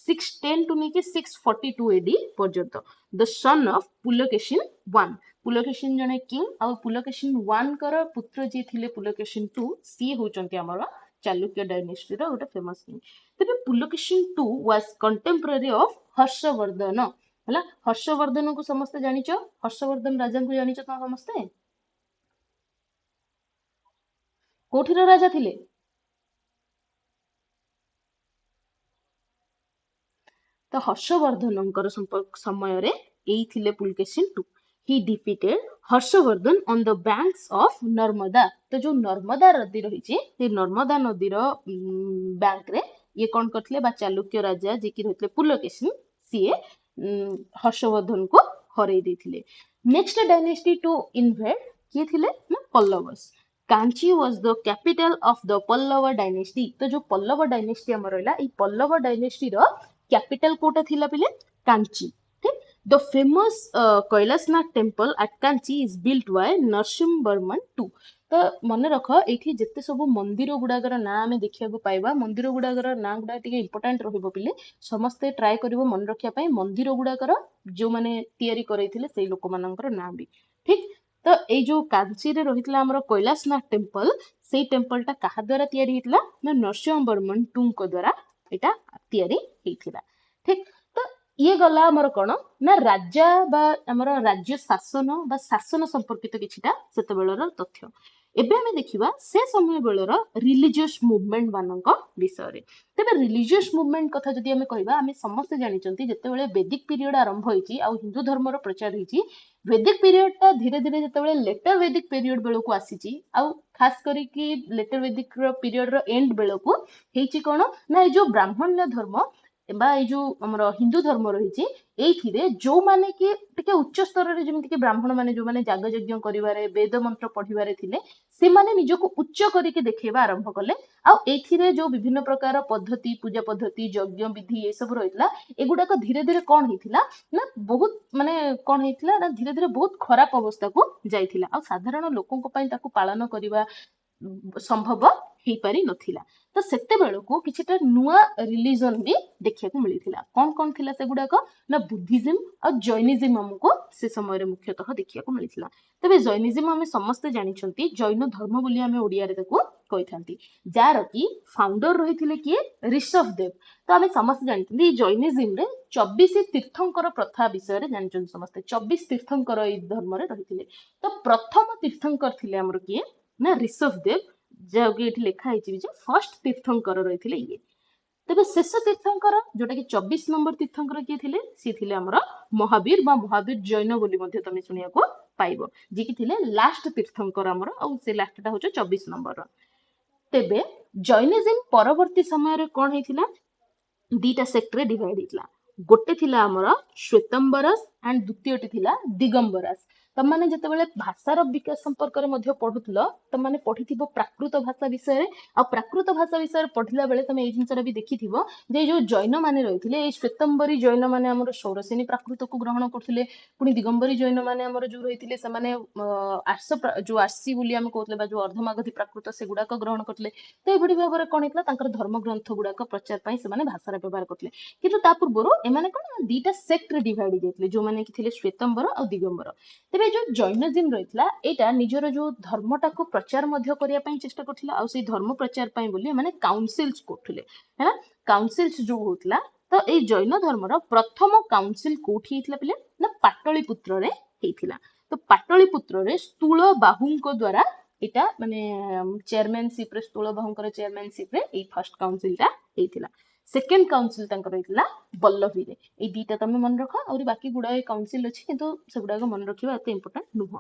S1: 610 टू नेके 642 AD पर्यंत the son of Pulakeshin 1 Pulakeshin जने किंग आ पुलकेशिन 1 कर पुत्र जे थिले पुलकेशिन 2 सी होचंती हमर चालुक्य डायनेस्टी रो गोटे फेमस किंग तबे Pulakeshin 2 was contemporary of Harshvardhan हला हर्षवर्धन को समस्त जानिचो हर्षवर्धन राजा को जानिचो त समस्त कोठिर राजा थिले तो हर्षवर्धन संपर्क समय रे एई थिले Pulakeshin 2 he defeated Harshvardhan on the banks of Narmada तो जो नर्मदा नदी रही से नर्मदा नदी रो बैंक रे ये कोन करथले बा चालुक्य राजा जे की रहथले पुलकेशिन सीए हर्षवर्धन को हरई देथिले नेक्स्ट डायनेस्टी टू इन्वेड के थिले ना Pallavas Kanchi was the capital of the Pallava dynasty तो जो पल्लव डायनेस्टी हमर रहला ई पल्लव डायनेस्टी रो कैपिटल कोटा थिला पिले कांची ठीक the famous Kailashnath temple at Kanchi is built by Narasimhavarman 2 तो मन रख एठी जेते सब मंदिर गुडागर ना हमें देखिया को पाइबा मंदिर गुडागर ना गुडा टिके इंपोर्टेंट रहइबो पिले समस्त ट्राई करिवो मन रखिया पई मंदिर गुडागर जो माने तयारी करैथिले सेई लोक मानकर ना भी ठीक तो ए जो कांची रे रहितला हमर कैलाशनाथ टेम्पल सेई टेम्पलटा काहा द्वारा तयारी हितला ना नरसिंहवर्मन 2 को द्वारा एटा तयारी हेथिला ठीक तो ये गला हमर कोन ना राज्य बा हमर राज्य शासन बा शासन संपर्कित किछिटा सेते बेलर तथ्य ଏବେ ଆମେ ଦେଖିବା ସେ ସମୟ ବେଳର ରିଲିଜିୟସ୍ ମୁଭमेଣ୍ଟ ମାନଙ୍କ ବିଷୟରେ। ତେବେ ରିଲିଜିୟସ୍ ମୁଭमेଣ୍ଟ କଥା ଯଦି ଆମେ କହିବା, ଆମେ ସମସ୍ତେ ଜାଣିଛନ୍ତି ଯେତେବେଳେ ବେଦିକ ପିରିୟଡ ଆରମ୍ଭ ହେଇଛି ଆଉ ହିନ୍ଦୁ ଧର୍ମର ପ୍ରଚାର ହେଇଛି, ବେଦିକ ପିରିୟଡଟା ଧୀରେ ଧୀରେ ଯେତେବେଳେ ଲେଟର ବେଦିକ ପିରିୟଡ ବେଳକୁ ଆସିଛି, ଆଉ ଖାସ କରିକି ଲେଟର ବେଦିକ ପିରିୟଡର ଏଣ୍ଡ ବେଳକୁ ହେଇଛି କଣ ନା, ଏଇ ଯୋଉ ବ୍ରାହ୍ମଣ୍ୟ ଧର୍ମ ବା ଏଇ ଯୋଉ ଆମର ହିନ୍ଦୁ ଧର୍ମ ରହିଛି, ଏଇଥିରେ ଯୋଉମାନେ କି ଟିକେ ଉଚ୍ଚ ସ୍ତରରେ, ଯେମିତି କି ବ୍ରାହ୍ମଣ ମାନେ ଯୋଉମାନେ ଯାଗ ଯଜ୍ଞ କରିବାରେ, ବେଦ ମନ୍ତ୍ର ପଢିବାରେ ଥିଲେ, ସେମାନେ ନିଜକୁ ଉଚ୍ଚ କରିକି ଦେଖେଇବା ଆରମ୍ଭ କଲେ। ଆଉ ଏଇଥିରେ ଯୋଉ ବିଭିନ୍ନ ପ୍ରକାର ପଦ୍ଧତି, ପୂଜା ପଦ୍ଧତି, ଯଜ୍ଞ ବିଧି ଏସବୁ ରହିଥିଲା, ଏଗୁଡାକ ଧୀରେ ଧୀରେ କଣ ହେଇଥିଲା ନା ବହୁତ ମାନେ କଣ ହେଇଥିଲା ନା ଧୀରେ ଧୀରେ ବହୁତ ଖରାପ ଅବସ୍ଥାକୁ ଯାଇଥିଲା, ଆଉ ସାଧାରଣ ଲୋକଙ୍କ ପାଇଁ ତାକୁ ପାଳନ କରିବା ସମ୍ଭବ ହେଇପାରି ନଥିଲା। ତ ସେତେବେଳକୁ କିଛିଟା ନୂଆ ରିଲିଜନ ବି ଦେଖିବାକୁ ମିଳିଥିଲା। କଣ କଣ ଥିଲା ସେଗୁଡାକ ନା, ବୁଦ୍ଧିଜିମ ଆଉ ଜୈନିଜିମ ଆମକୁ ସେ ସମୟରେ ମୁଖ୍ୟତଃ ଦେଖିବାକୁ ମିଳିଥିଲା। ତେବେ ଜୈନିଜିମ ଆମେ ସମସ୍ତେ ଜାଣିଛନ୍ତି ଜୈନ ଧର୍ମ ବୋଲି ଆମେ ଓଡିଆରେ ତାକୁ କହିଥାନ୍ତି, ଯାହାର କି ଫାଉଣ୍ଡର ରହିଥିଲେ କିଏ, ଋଷଭ ଦେବ। ତ ଆମେ ସମସ୍ତେ ଜାଣିଛନ୍ତି ଏଇ ଜୈନିଜିମରେ 24 ତୀର୍ଥଙ୍କର ପ୍ରଥା ବିଷୟରେ ଜାଣିଛନ୍ତି ସମସ୍ତେ। 24 ତୀର୍ଥଙ୍କର ଏଇ ଧର୍ମରେ ରହିଥିଲେ। ତ ପ୍ରଥମ ତୀର୍ଥଙ୍କର ଥିଲେ ଆମର କିଏ ନା ଋଷଭ ଦେବ, ଯାହାକି ଏଠି ଲେଖା ହେଇଛି ଯେ ଫର୍ଷ୍ଟ ତୀର୍ଥଙ୍କର ରହିଥିଲେ ଇଏ। ତେବେ ଶେଷ ତୀର୍ଥଙ୍କର ଯୋଉଟା କି 24 ନମ୍ବର ତୀର୍ଥଙ୍କର କିଏ ଥିଲେ, ସିଏ ଥିଲେ ଆମର ମହାବୀର ବା ମହାବୀର ଜୈନ ବୋଲି ମଧ୍ୟ ତମେ ଶୁଣିବାକୁ ପାଇବ, ଯିଏକି ଥିଲେ ଲାଷ୍ଟ ତୀର୍ଥଙ୍କର ଆମର, ଆଉ ସେ ଲାଷ୍ଟଟା ହଉଛି 24 ନମ୍ବରର। ତେବେ ଜୈନିଜିମ ପରବର୍ତ୍ତୀ ସମୟରେ କଣ ହେଇଥିଲା, ଦିଟା ସେକ୍ଟରେ ଡିଭାଇଡ ହେଇଥିଲା। ଗୋଟେ ଥିଲା ଆମର ଶ୍ଵେତମ୍ବରସ ଆଣ୍ଡ ଦ୍ୱିତୀୟଟି ଥିଲା ଦିଗମ୍ବରାସ। ତମାନେ ଯେତେବେଳେ ଭାଷାର ବିକାଶ ସମ୍ପର୍କରେ ମଧ୍ୟ ପଢୁଥିଲ, ତମାନେ ପଢିଥିବ ପ୍ରାକୃତ ଭାଷା ବିଷୟରେ। ଆଉ ପ୍ରାକୃତ ଭାଷା ବିଷୟରେ ପଢିଲା ବେଳେ ତମେ ଏଇ ଜିନିଷଟା ବି ଦେଖିଥିବ ଯେ ଏଇ ଯୋଉ ଜୈନ ମାନେ ରହିଥିଲେ, ଏଇ ଶ୍ଵେତମ୍ବରୀ ଜୈନ ମାନେ ଆମର ଷୋଡଶିନୀ ପ୍ରାକୃତକୁ ଗ୍ରହଣ କରୁଥିଲେ। ପୁଣି ଦିଗମ୍ବରୀ ଜୈନ ମାନେ ଆମର ଯୋଉ ରହିଥିଲେ, ସେମାନେ ଯୋଉ ଆର୍ସି ବୋଲି ଆମେ କହୁଥିଲେ ବା ଯୋଉ ଅର୍ଦ୍ଧମାଗଧୀ ପ୍ରାକୃତ, ସେଗୁଡାକ ଗ୍ରହଣ କରୁଥିଲେ। ତ ଏଇଭଳି ଭାବରେ କଣ ହେଇଥିଲା, ତାଙ୍କର ଧର୍ମ ଗ୍ରନ୍ଥ ଗୁଡାକ ପ୍ରଚାର ପାଇଁ ସେମାନେ ଭାଷାର ବ୍ୟବହାର କରୁଥିଲେ। କିନ୍ତୁ ତା ପୂର୍ବରୁ ଏମାନେ କଣ ଦିଟା ସେକ୍ଟରେ ଡିଭାଇଡ ହେଇଯାଇଥିଲେ, ଯୋଉମାନେ କି ଥିଲେ ଶ୍ଵେତମ୍ବର ଆଉ ଦିଗମ୍ବର। ତେବେ ଯୋଉ ଜୈନିଜିମ ରହିଥିଲା, ଏଇଟା ନିଜର ଯୋଉ ଧର୍ମଟାକୁ ପ୍ରଚାର ମଧ୍ୟ କରିବା ପାଇଁ ଚେଷ୍ଟା କରୁଥିଲା, ଆଉ ସେଇ ଧର୍ମ ପ୍ରଚାର ପାଇଁ ବୋଲି ଏମାନେ କାଉନସିଲ୍ସ କରୁଥିଲେ ହେଲା। କାଉନସିଲ୍ସ ଯୋଉ ହଉଥିଲା, ତ ଏଇ ଜୈନ ଧର୍ମର ପ୍ରଥମ କାଉନସିଲ କୋଉଠି ହେଇଥିଲା ପିଲେ ନା ପାଟଳିପୁତ୍ରରେ ହେଇଥିଲା। ତ ପାଟଳିପୁତ୍ରରେ ସ୍ଥୂଳ ବାହୁଙ୍କ ଦ୍ଵାରା ଏଇଟା ମାନେ ଚେୟାରମ୍ୟାନସିପରେ, ସ୍ଥୂଳ ବାହୁଙ୍କର ଚେୟାରମ୍ୟାନସିପରେ ଏଇ ଫାର୍ଷ୍ଟ କାଉନସିଲଟା ହେଇଥିଲା। ସେକେଣ୍ଡ କାଉନସିଲ ତାଙ୍କର ହେଇଥିଲା ବଲ୍ଲଭୀରେ। ଏଇ ଦିଟା ତମେ ମନେ ରଖ, ଆହୁରି ବାକି ଗୁଡାଏ କାଉନସିଲ ଅଛି, କିନ୍ତୁ ସେଗୁଡାକ ମନେ ରଖିବା ଏତେ ଇମ୍ପୋର୍ଟାଣ୍ଟ ନୁହଁ।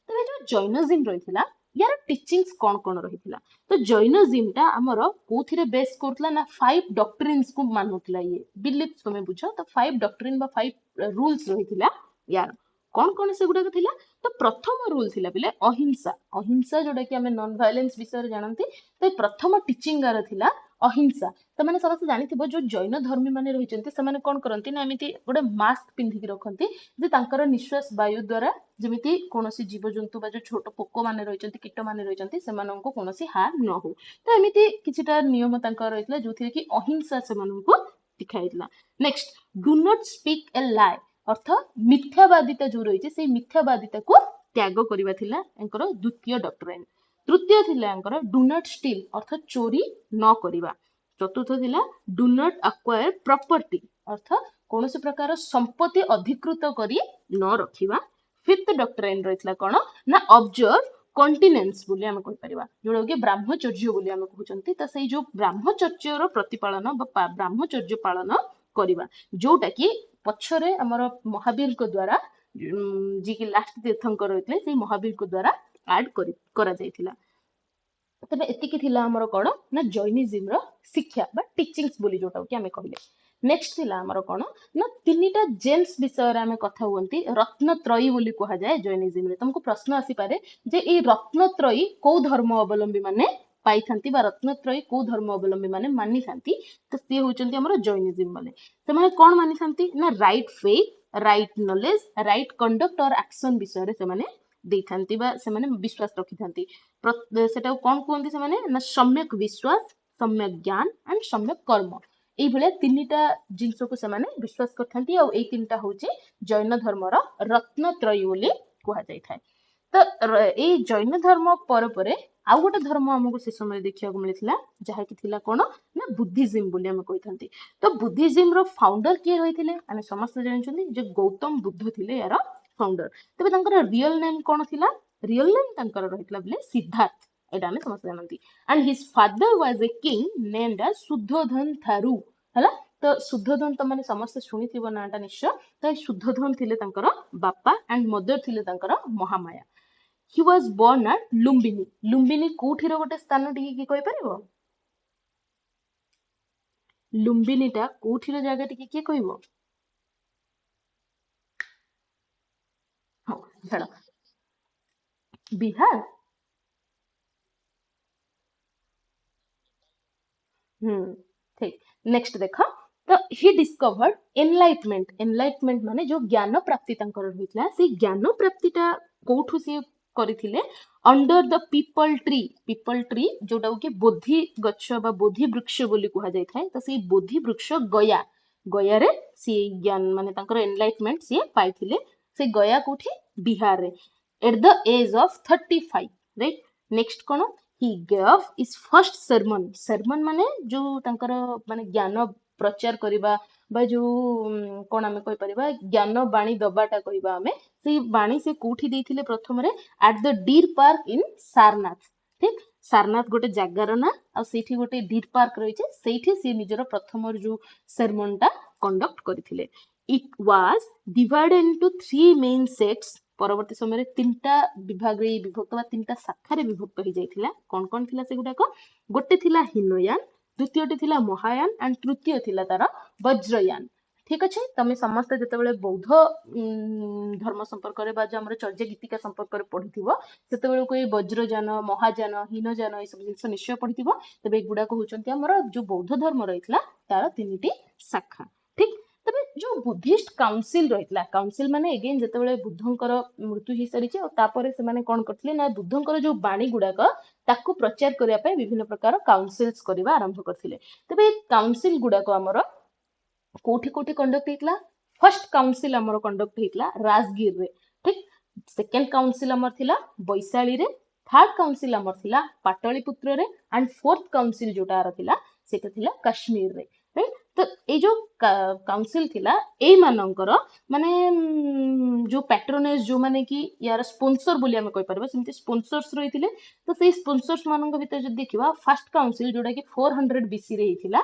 S1: ତେବେ ଯୋଉ ଜୈନିଜିମ ରହିଥିଲା, ୟାର ଟିଚିଂସ କଣ କଣ ରହିଥିଲା? ତ ଜୈନିଜିମଟା ଆମର କୋଉଥିରେ ବେସ୍ କରୁଥିଲା ନା 5 ଡକ୍ଟ୍ରିନ୍ସକୁ ମାନୁଥିଲା। ଇଏ ବିଲିଫ ତମେ ବୁଝ, ତ 5 ଡକ୍ଟ୍ରିନ୍ ବା 5 ରୁଲ୍ସ ରହିଥିଲା ୟାର। କଣ କଣ ସେଗୁଡାକ ଥିଲା? ତ ପ୍ରଥମ ରୁଲ ଥିଲା ପିଲେ ଅହିଂସା। ଅହିଂସା ଯୋଉଟା କି ଆମେ ନନ ଭାଇଲେନ୍ସ ବିଷୟରେ ଜାଣନ୍ତି, ତ ପ୍ରଥମ ଟିଚିଂ ୟାର ଥିଲା ଅହିଂସା। ସେମାନେ ସମସ୍ତେ ଜାଣିଥିବ ଯୋଉ ଜୈନ ଧର୍ମୀ ମାନେ ରହିଛନ୍ତି, ସେମାନେ କଣ କରନ୍ତି ନା ଏମିତି ଗୋଟେ ମାସ୍କ ପିନ୍ଧିକି ରଖନ୍ତି, ଯେ ତାଙ୍କର ନିଶ୍ୱାସ ବାୟୁ ଦ୍ଵାରା ଯେମିତି କୌଣସି ଜୀବଜନ୍ତୁ ବା ଯୋଉ ଛୋଟ ପୋକ ମାନେ ରହିଛନ୍ତି, କୀଟ ମାନେ ରହିଛନ୍ତି, ସେମାନଙ୍କୁ କୌଣସି ହାର୍ମ ନ ହଉ। ତ ଏମିତି କିଛିଟା ନିୟମ ତାଙ୍କର ରହିଥିଲା, ଯୋଉଥିରେ କି ଅହିଂସା ସେମାନଙ୍କୁ ଶିଖାଇଥିଲା। Next, do not speak a lie, ଅର୍ଥ ମିଥ୍ୟାବାଦିତା ଯୋଉ ରହିଛି, ସେଇ ମିଥ୍ୟାବାଦିତାକୁ ତ୍ୟାଗ କରିବା ଥିଲା ତାଙ୍କର ଦ୍ୱିତୀୟ ଡକ୍ଟ୍ରିନ୍। ତୃତୀୟ ଥିଲା ତାଙ୍କର ଡୁ ନଟ୍ ଷ୍ଟିଲ୍, ଅର୍ଥ ଚୋରି ନ କରିବା। ଚତୁର୍ଥ ଥିଲା ଡୁ ନଟ୍ ଆକ୍ୱାୟାର ପ୍ରପର୍ଟି, ଅର୍ଥ କୌଣସି ପ୍ରକାର ସମ୍ପତ୍ତି ଅଧିକୃତ କରି ନ ରଖିବା। ଫିଫ୍ଥ ଡକ୍ଟ୍ରିନ୍ ରହିଥିଲା କଣ ନା ଅବଜର୍ଭ କଣ୍ଟିନେନ୍ସ ବୋଲି ଆମେ କହିପାରିବା, ଯୋଉଟା କି ବ୍ରାହ୍ମଚର୍ଯ୍ୟ ବୋଲି ଆମେ କହୁଛନ୍ତି। ତ ସେଇ ଯୋଉ ବ୍ରାହ୍ମଚର୍ଯ୍ୟର ପ୍ରତିପାଳନ ବା ବ୍ରାହ୍ମଚର୍ଯ୍ୟ ପାଳନ କରିବା, ଯୋଉଟା କି ପଛରେ ଆମର ମହାବୀରଙ୍କ ଦ୍ଵାରା ଯିଏକି ଲାଷ୍ଟ ତୀର୍ଥଙ୍କର ରହିଥିଲେ, ସେଇ ମହାବୀରଙ୍କ ଦ୍ଵାରା ଆଡ କରାଯାଇଥିଲା। ତେବେ ଏତିକି ଥିଲା ଆମର କଣ ନା ଜୈନିଜିମର ଶିକ୍ଷା ବା ଟିଚିଂସ ବୋଲି ଯୋଉଟାକୁ କି ଆମେ କହିଲେ। ନେକ୍ସଟ ଥିଲା ଆମର କଣ ନା ତିନିଟା ଜେମ୍ସ ବିଷୟରେ ଆମେ କଥା ହୁଅନ୍ତି, ରତ୍ନତ୍ରୟୀ ବୋଲି କୁହାଯାଏ ଜୈନିଜିମରେ। ତମକୁ ପ୍ରଶ୍ନ ଆସିପାରେ ଯେ ଏଇ ରତ୍ନତ୍ରୟୀ କୋଉ ଧର୍ମ ଅବଲମ୍ବୀ ମାନେ ପାଇଥାନ୍ତି ବା ରତ୍ନତ୍ରୟୀ କୋଉ ଧର୍ମ ଅବଲମ୍ବୀ ମାନେ ମାନିଥାନ୍ତି? ତ ସିଏ ହଉଛନ୍ତି ଆମର ଜୈନିଜିମ ମାନେ। ସେମାନେ କଣ ମାନିଥାନ୍ତି ନା right faith, right knowledge, right conduct or action ବିଷୟରେ ସେମାନେ ଦେଇଥାନ୍ତି ବା ସେମାନେ ବିଶ୍ୱାସ ରଖିଥାନ୍ତି। ସେଟାକୁ କଣ କୁହନ୍ତି ସେମାନେ ନା ସମ୍ୟକ ବିଶ୍ୱାସ, ସମ୍ୟକ ଜ୍ଞାନ ଆଣ୍ଡ ସମ୍ୟକ କର୍ମ। ଏଇଭଳିଆ ତିନିଟା ଜିନିଷକୁ ସେମାନେ ବିଶ୍ୱାସ କରିଥାନ୍ତି, ଆଉ ଏଇ ତିନିଟା ହଉଛି ଜୈନ ଧର୍ମର ରତ୍ନତ୍ରୟୀ ବୋଲି କୁହାଯାଇଥାଏ। ତ ଏଇ ଜୈନ ଧର୍ମ ପରେ ଆଉ ଗୋଟେ ଧର୍ମ ଆମକୁ ସେ ସମୟରେ ଦେଖିବାକୁ ମିଳିଥିଲା, ଯାହାକି ଥିଲା କଣ ନା ବୁଦ୍ଧିଜିମ ବୋଲି ଆମେ କହିଥାନ୍ତି। ତ ବୁଦ୍ଧିଜିମର ଫାଉଣ୍ଡର କିଏ ରହିଥିଲେ? ଆମେ ସମସ୍ତେ ଜାଣିଛନ୍ତି ଯେ ଗୌତମ ବୁଦ୍ଧ ଥିଲେ ୟାର ଫାଉଣ୍ଡର। ତେବେ ତାଙ୍କର ରିଅଲ ନେମ୍ କଣ ଥିଲା रियल नेम तांकर रहितला बोले सिद्धार्थ, एटा हमें समस्त जानती। And his father was a king named as Shuddhodana थारू हला। तो शुद्धोधन तो माने समस्त शुनिथिबो नाटा निश्चय। तो शुद्धोधन थिले तांकर बापा एंड मदर थिले तांकर Mahamaya. He was born at Lumbini. Lumbini कोठीर गोटे स्थान टिके की कहि परिबो? लुम्बिनीटा कोठीर जागा टिके की कहबो? हाँ छाड़, बिहार। ठीक। नेक्स्ट देखो, तो ही डिस्कवर्ड एनलाइटमेंट। एनलाइटमेंट माने जो ज्ञान प्राप्ति तांकर होइतला, से ज्ञान प्राप्तिटा कोठु से करिथिले? Under the peepal tree. Peepal tree जोटा कि बोधि गच्छ बा बोधि वृक्ष बोली कुहा जाय थाए। तो से बोधि वृक्ष गया, गया रे से ज्ञान माने तांकर एनलाइटमेंट से पाइथिले। से गया कोठी? बिहार रे। At the age of 35, right. Next कोन? he gave his first sermon। sermon माने जो तांकर माने ज्ञान प्रचार करिबा बा जो कोन आमे कहि परिबा ज्ञान बाणी दबाटा कहिबा आमे, से बाणी से कोठी देथिले प्रथम रे एट द डीर पार्क इन सारनाथ। ठीक। सारनाथ गोटे जागार ना, आ सेठी गोटे डीर पार्क रहिছে, सेठी से निजर प्रथम जो sermon टा conduct करिथिले। it was divided into 3 main sects। परवर्ती समय तीनटा विभाग रे विभक्त बा तीनटा शाखा रे विभक्त हो जाइथिला। कोन कोन थिला से गुडाको? गोटे थिला हिनयान, द्वितीयटी थिला महायान एंड तृतीय थिला तार वज्रयान। ठीक अछि। तमे समस्त जतेबेले बौद्ध धर्म संपर्क रे बा जो हमर चर्या गीतिका संपर्क रे पढिथिबो, सेतेबेले कोई वज्रयान, महायान, हिनयान ए सब जिंस निश्चय पढिथिबो। तबे गुडा को होचंती हमर जो बौद्ध धर्म रहितला तार तीनटी शाखा। ठीक। तबे जो बुद्धिस्ट काउंसिल रहितला, काउंसिल माने अगेन जतेबेले बुद्धंकर मृत्यु हि सरिचे और तापरे से माने कोन करथिले ना बुद्धंकर जो बाणी गुडाक ताकू प्रचार करिया पे विभिन्न प्रकार काउंसिल्स करिवा आरंभ करथिले। तबे काउंसिल गुडाक हमर कोठी कोठी कंडक्ट हेतला? फर्स्ट काउंसिल हमर कंडक्ट हेतला राजगीर रे। ठीक। सेकंड काउंसिल हमर थिला बैशाली रे। थर्ड काउंसिल हमर थिला पाटलिपुत्र रे। एंड फोर्थ काउंसिल जोटा थिला सेटा थिला कश्मीर रे। राइट। तो ए जो काउंसिल थिला ए मानकर माने जो पैट्रोनेज जो माने कि यार स्पोंसर बोली हमें कहि परबा, सेमति स्पोंसर्स रहिथिले। तो से स्पोंसर्स मानक भितर जदि देखिबा, फर्स्ट काउंसिल जोटा कि 400 बीसी रे हिथिला,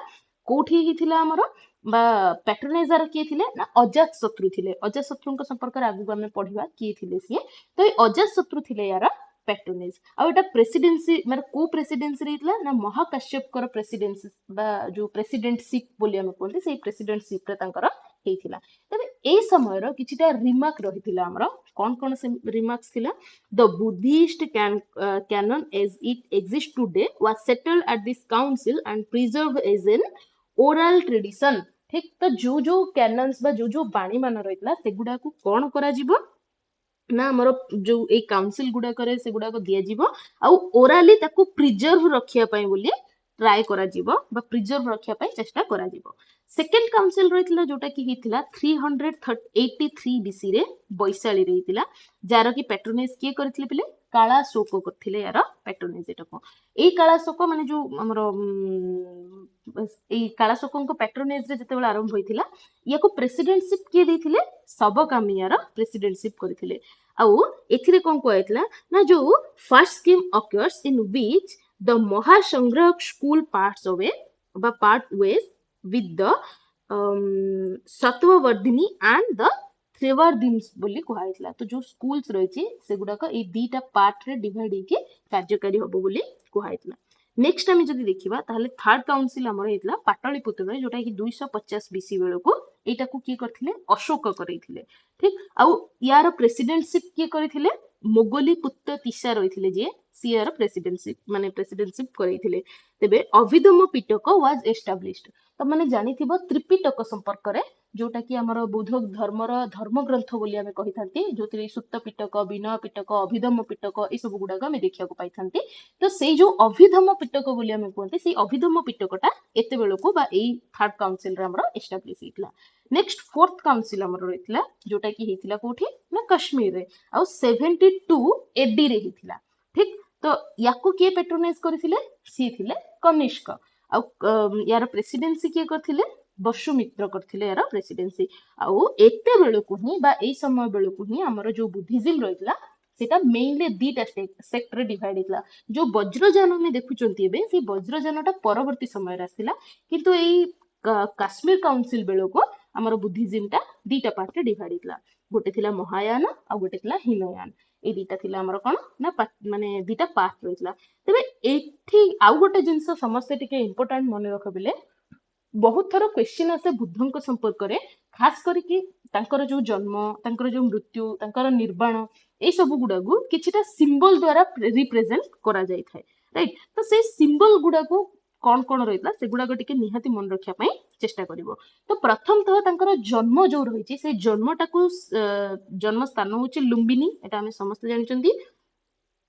S1: कोठी हिथिला हमर बा पैट्रोनेजर किए थिले ना अजात शत्रु थिले। अजात शत्रुଙ୍କ संपर्क रे आगु हमें पढिबा किए थिले सिए। तो ए अजात शत्रु थिले यार पैट्रोनेज। आ एटा प्रेसिडेंसी माने को प्रेसिडेंसी रहितला ना महाकाश्यप कर प्रेसिडेंसी बा जो प्रेसिडेंटशिप बोली हम कोनते, से प्रेसिडेंटशिप रे तांकर हेइथिला। तबे ए समय रो किछिटा रिमार्क रहिथिला हमर। कोन कोन से रिमार्क्स थिला? The Buddhist canon as it exists today was settled at this council and preserved as an oral tradition। ठीक। तो जो जो कैनन्स बा जो जो बाणी मान रहितला सेगुडा को कोन करा जिवो ना हमर जो ए काउंसिल गुडा करे से गुडा को दिया जिवो, आ ओराली ताको प्रिजर्व रखिया पई बोली ट्राई करा जिवो बा प्रिजर्व रखिया पई चेष्टा करा जिवो। सेकंड काउंसिल रहितला जोटा कि हितला 383 बीसी रे बैशाली रे हितला, जार कि पैट्रोनेज किए करथिले पिले काला शोक करथिले यार पैट्रोनेज। एटाको ए काला शोक माने जो हमर ए काला शोकଙ୍କ पैट्रोनेज रे जतेबेला आरंभ होइथिला, याको प्रेसिडेंटशिप किए देथिले सबकामी यार प्रेसिडेंटशिप करथिले। आउ एथिरे कोन कहैतला ना जो first schism occurs in which the Mahasangraha school parts away बा part ways with the Sthaviravadins and the Theravadins बोली कहैतला। तो जो स्कूल्स रहिछि सेगुडाक ए दीटा पार्ट रे डिवाइड हेके कार्यकारी हबो बोली कहैतला। नेक्स्ट आम जदि देखिबा ताहले थर्ड काउंसिल हमर हेतला पाटलिपुत्र रे, जोटा कि 250 बीसी बेलको एटा को की करथिले? अशोक करैथिले। ठीक। आउ यार प्रेसिडेंटशिप की करथिले? मोगली पुत्र तिसा रहिथिले जे सियर प्रेसिडेंटशिप माने प्रेसिडेंटशिप करैथिले। तबे अभिधम पिटक वाज एस्टाब्लिश्ड। तो माने जानिथिबो त्रिपिटक संपर्क रे, जोटा कि हमर बौद्ध धर्मर धर्म ग्रंथ बोली हमें कहि थांती, जोति सुत्त पिटक, विनय पिटक, अभिधम पिटक ए सब गुडाक हमें देखिया को पाइ थांती। तो से जो अभिधम पिटक बोली हमें कहते, से अभिधम पिटकटा एते बेलको बा एई थर्ड काउंसिल रे हमर एस्टाब्लिश हितला। नेक्स्ट फोर्थ काउंसिल हमर रहितला, जोटा कि हितला कोठी ना कश्मीर रे, आ 72 एडी रे हितला। ठीक। तो याको के पेट्रोनाइज करथिले? सी थिले कनिष्क। आ यार प्रेसिडेंसी के करथिले? वसुमित्र करथिले यार प्रेसिडेंसी। आउ एते बेलको ही बा एई समय बेलको ही हमर जो बुद्धिज्म रहितला सेटा मेनली दीटा सेक्टर डिवाइड होता जो वज्रयान आम देखुंत से वज्रयानटा परवर्ती समय आसला किंतु यही काश्मीर काउंसिल बेलू को आमर बुद्धिज्म दीटा पार्ट डिवाइड होता गोटे थिला महायान आ गोटे थिला हीनयान ये दीटा थिला आमर कौन ना माने दीटा पार्ट रही तेरे एठी आउ गोटे जिनस समस्ते टिके इम्पोर्टेंट मन रख बिले बहुत थर क्वेश्चन आसे बुद्धों संपर्क में खास करके तांकर जो जन्म तांकर जो मृत्यु तांकर निर्वाण ए सब गुड़ा को किछिटा सिंबल द्वारा रिप्रेजेंट करा जाय थाए राइट तो से सिंबल गुड़ा को कौन कौन रही से गुड़ाक टिके निहाती मन रखा पाई चेष्टा करिवो तो प्रथमतः तांकर जन्म जो रही से जन्मटा को जन्म स्थान होची लुम्बिनी एटा हमें समस्त जानचंती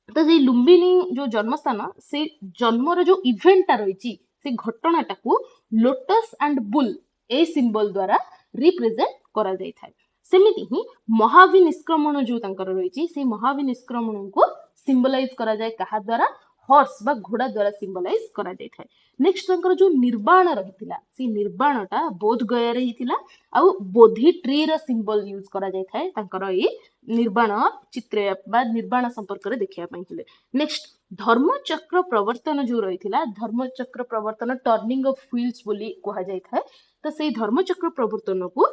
S1: तो से लुम्बिनी जो जन्मस्थान से जन्मर जो इवेंटा रही से घटनाटा को lotus and bull a symbol द्वारा रिप्रेजेंट करा जाय थाए सेमिति ही महाविनिष्क्रमण जो तांकर रही से महाविनिष्क्रमण को सिंबलाइज करा जाय कहा द्वारा हॉर्स बा घोड़ा द्वारा सिंबलाइज करा जाय थाए नेक्स्ट तांकर जो निर्वाण रहितिला से निर्वाणटा बोध गया रहितिला आ बोधि ट्री र सिंबल यूज करा जाय थाए तांकर ए निर्वाण चित्र बा निर्वाण संपर्क रे देखिया पाइथिले नेक्स्ट धर्मचक्र प्रवर्तन जो रहितिला धर्मचक्र प्रवर्तन टर्निंग ऑफ व्हील्स बोली कहा जाय थाए तो से धर्मचक्र प्रवर्तन को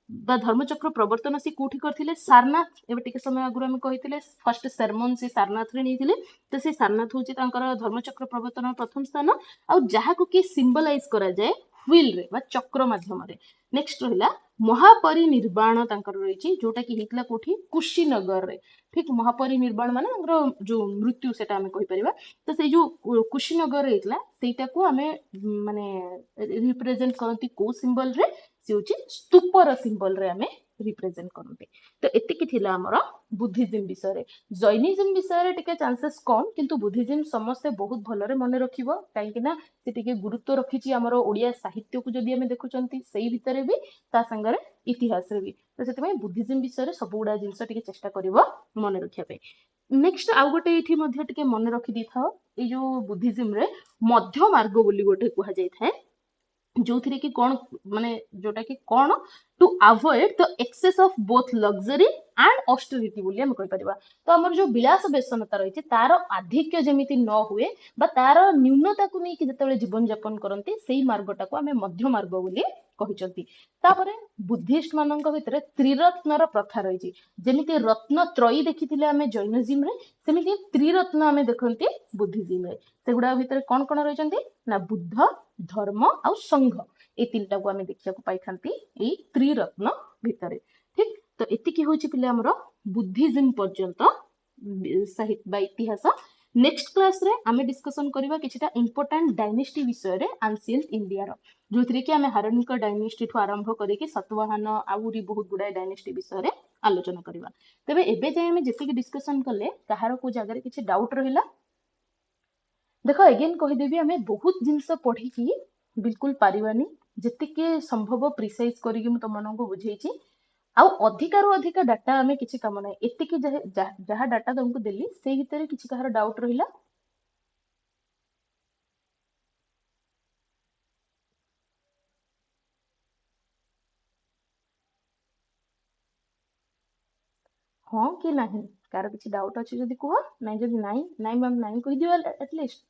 S1: धर्मचक्र प्रवर्तन से कोठी करथिले सारनाथ एबे टिके समय आगुर हम कहिथिले फर्स्ट सरमन से सारनाथ रे नैथिले तो से सारनाथ होची तांकर धर्मचक्र प्रवर्तन प्रथम स्थान आ जहा को कि सिंबलाइज करा जाय व्हील रे बा चक्र माध्यम रे नेक्स्ट रहिला महापरिनिर्वाण तांकर रहिची जोटा कि हितला कोठी कुशीनगर रे ठीक महापरिनिर्वाण माने हमरो जो मृत्यु सेटा हमें कहि परिबा तो से जो कुशीनगर रे हितला सेटा को हमें माने रिप्रेजेंट करंती को सिंबल रे से होची स्तूपर सिंबल रे हमें रिप्रेजेंट करते तो एतिकी थिला हमर बुद्धिज्म विषय रे जैनिज्म विषय रे टिके चांसेस कम किंतु बुद्धिज्म समस्त बहुत भलरे मन रखिबो काहे कि ना से टिके गुरुत्व रखिची हमर ओडिया साहित्य को जदी हमें देखुचंती सेही भितरे भी ता संगरे इतिहास रे भी तो सेते में बुद्धिज्म विषय रे सब गुडा जिंस टिके चेष्टा करिवो मन रखिया पे नेक्स्ट आउ गोटे एठी मध्ये टिके मन रखि दी थाओ ए जो बुद्धिज्म रे मध्य मार्ग बोली गोटे कुहा जाय थाए जो थी कि कौन माने जोटा कि कौन to avoid the excess of both luxury and austerity बोली हम कहि परिबा तो हमर जो विलास व्यसनता रही तार आधिक्य जेमिति न हुए बा तार न्यूनता को नहीं कि जतबे जीवन यापन करंती सेही मार्गटा को हमें मध्य मार्ग बोली कहिचंती तापरे बुद्धिस्ट मानक भितरे त्रिरत्नर प्रथा रही जेमिति रत्न त्रयी देखिथिले हमें जैनिज्म रे सेमिति त्रिरत्न हमें देखंती बुद्धिज्म रे सेगुडा भितरे कौन कौन रहिचंती ना बुद्ध धर्म आ संघ ए तीनटा को हमें देखिया को पाई थांती ए त्रिरत्न भितरे ठीक तो एतिकी होची पिले हमरो बुद्धिज्म पर्यंत साहित्य बा इतिहास नेक्स्ट क्लास रे हमें डिस्कशन करबा किछटा इंपोर्टेंट डायनेस्टी विषय रे एंशिएंट इंडिया रो जोथरे कि हमें हारनिक डायनेस्टी ठु आरंभ करिके सतवाहन आउरी बहुत गुडा डायनेस्टी विषय रे आलोचना करबा तबे एबे जे हमें जेतिकी डिस्कशन करले कहारो को जगह रे किछि डाउट रहिला देखो अगेन कहीदेवी आम बहुत जिनस पढ़ी बिल्कुल पारिबानी जेतिके संभव प्रिसाइज करिके मु तुमको बुझेइछि आउ अधिकारु अधिका डाटा आमे किछि काम नै एतिके जहा डाटा तुमको देली से भितर किछि कहार डाउट रहिला हाँ कि नहीं कार किछि डाउट अछि जदी कह नै जदी नहीं नहीं मैम नहीं कहि दियो एटलीस्ट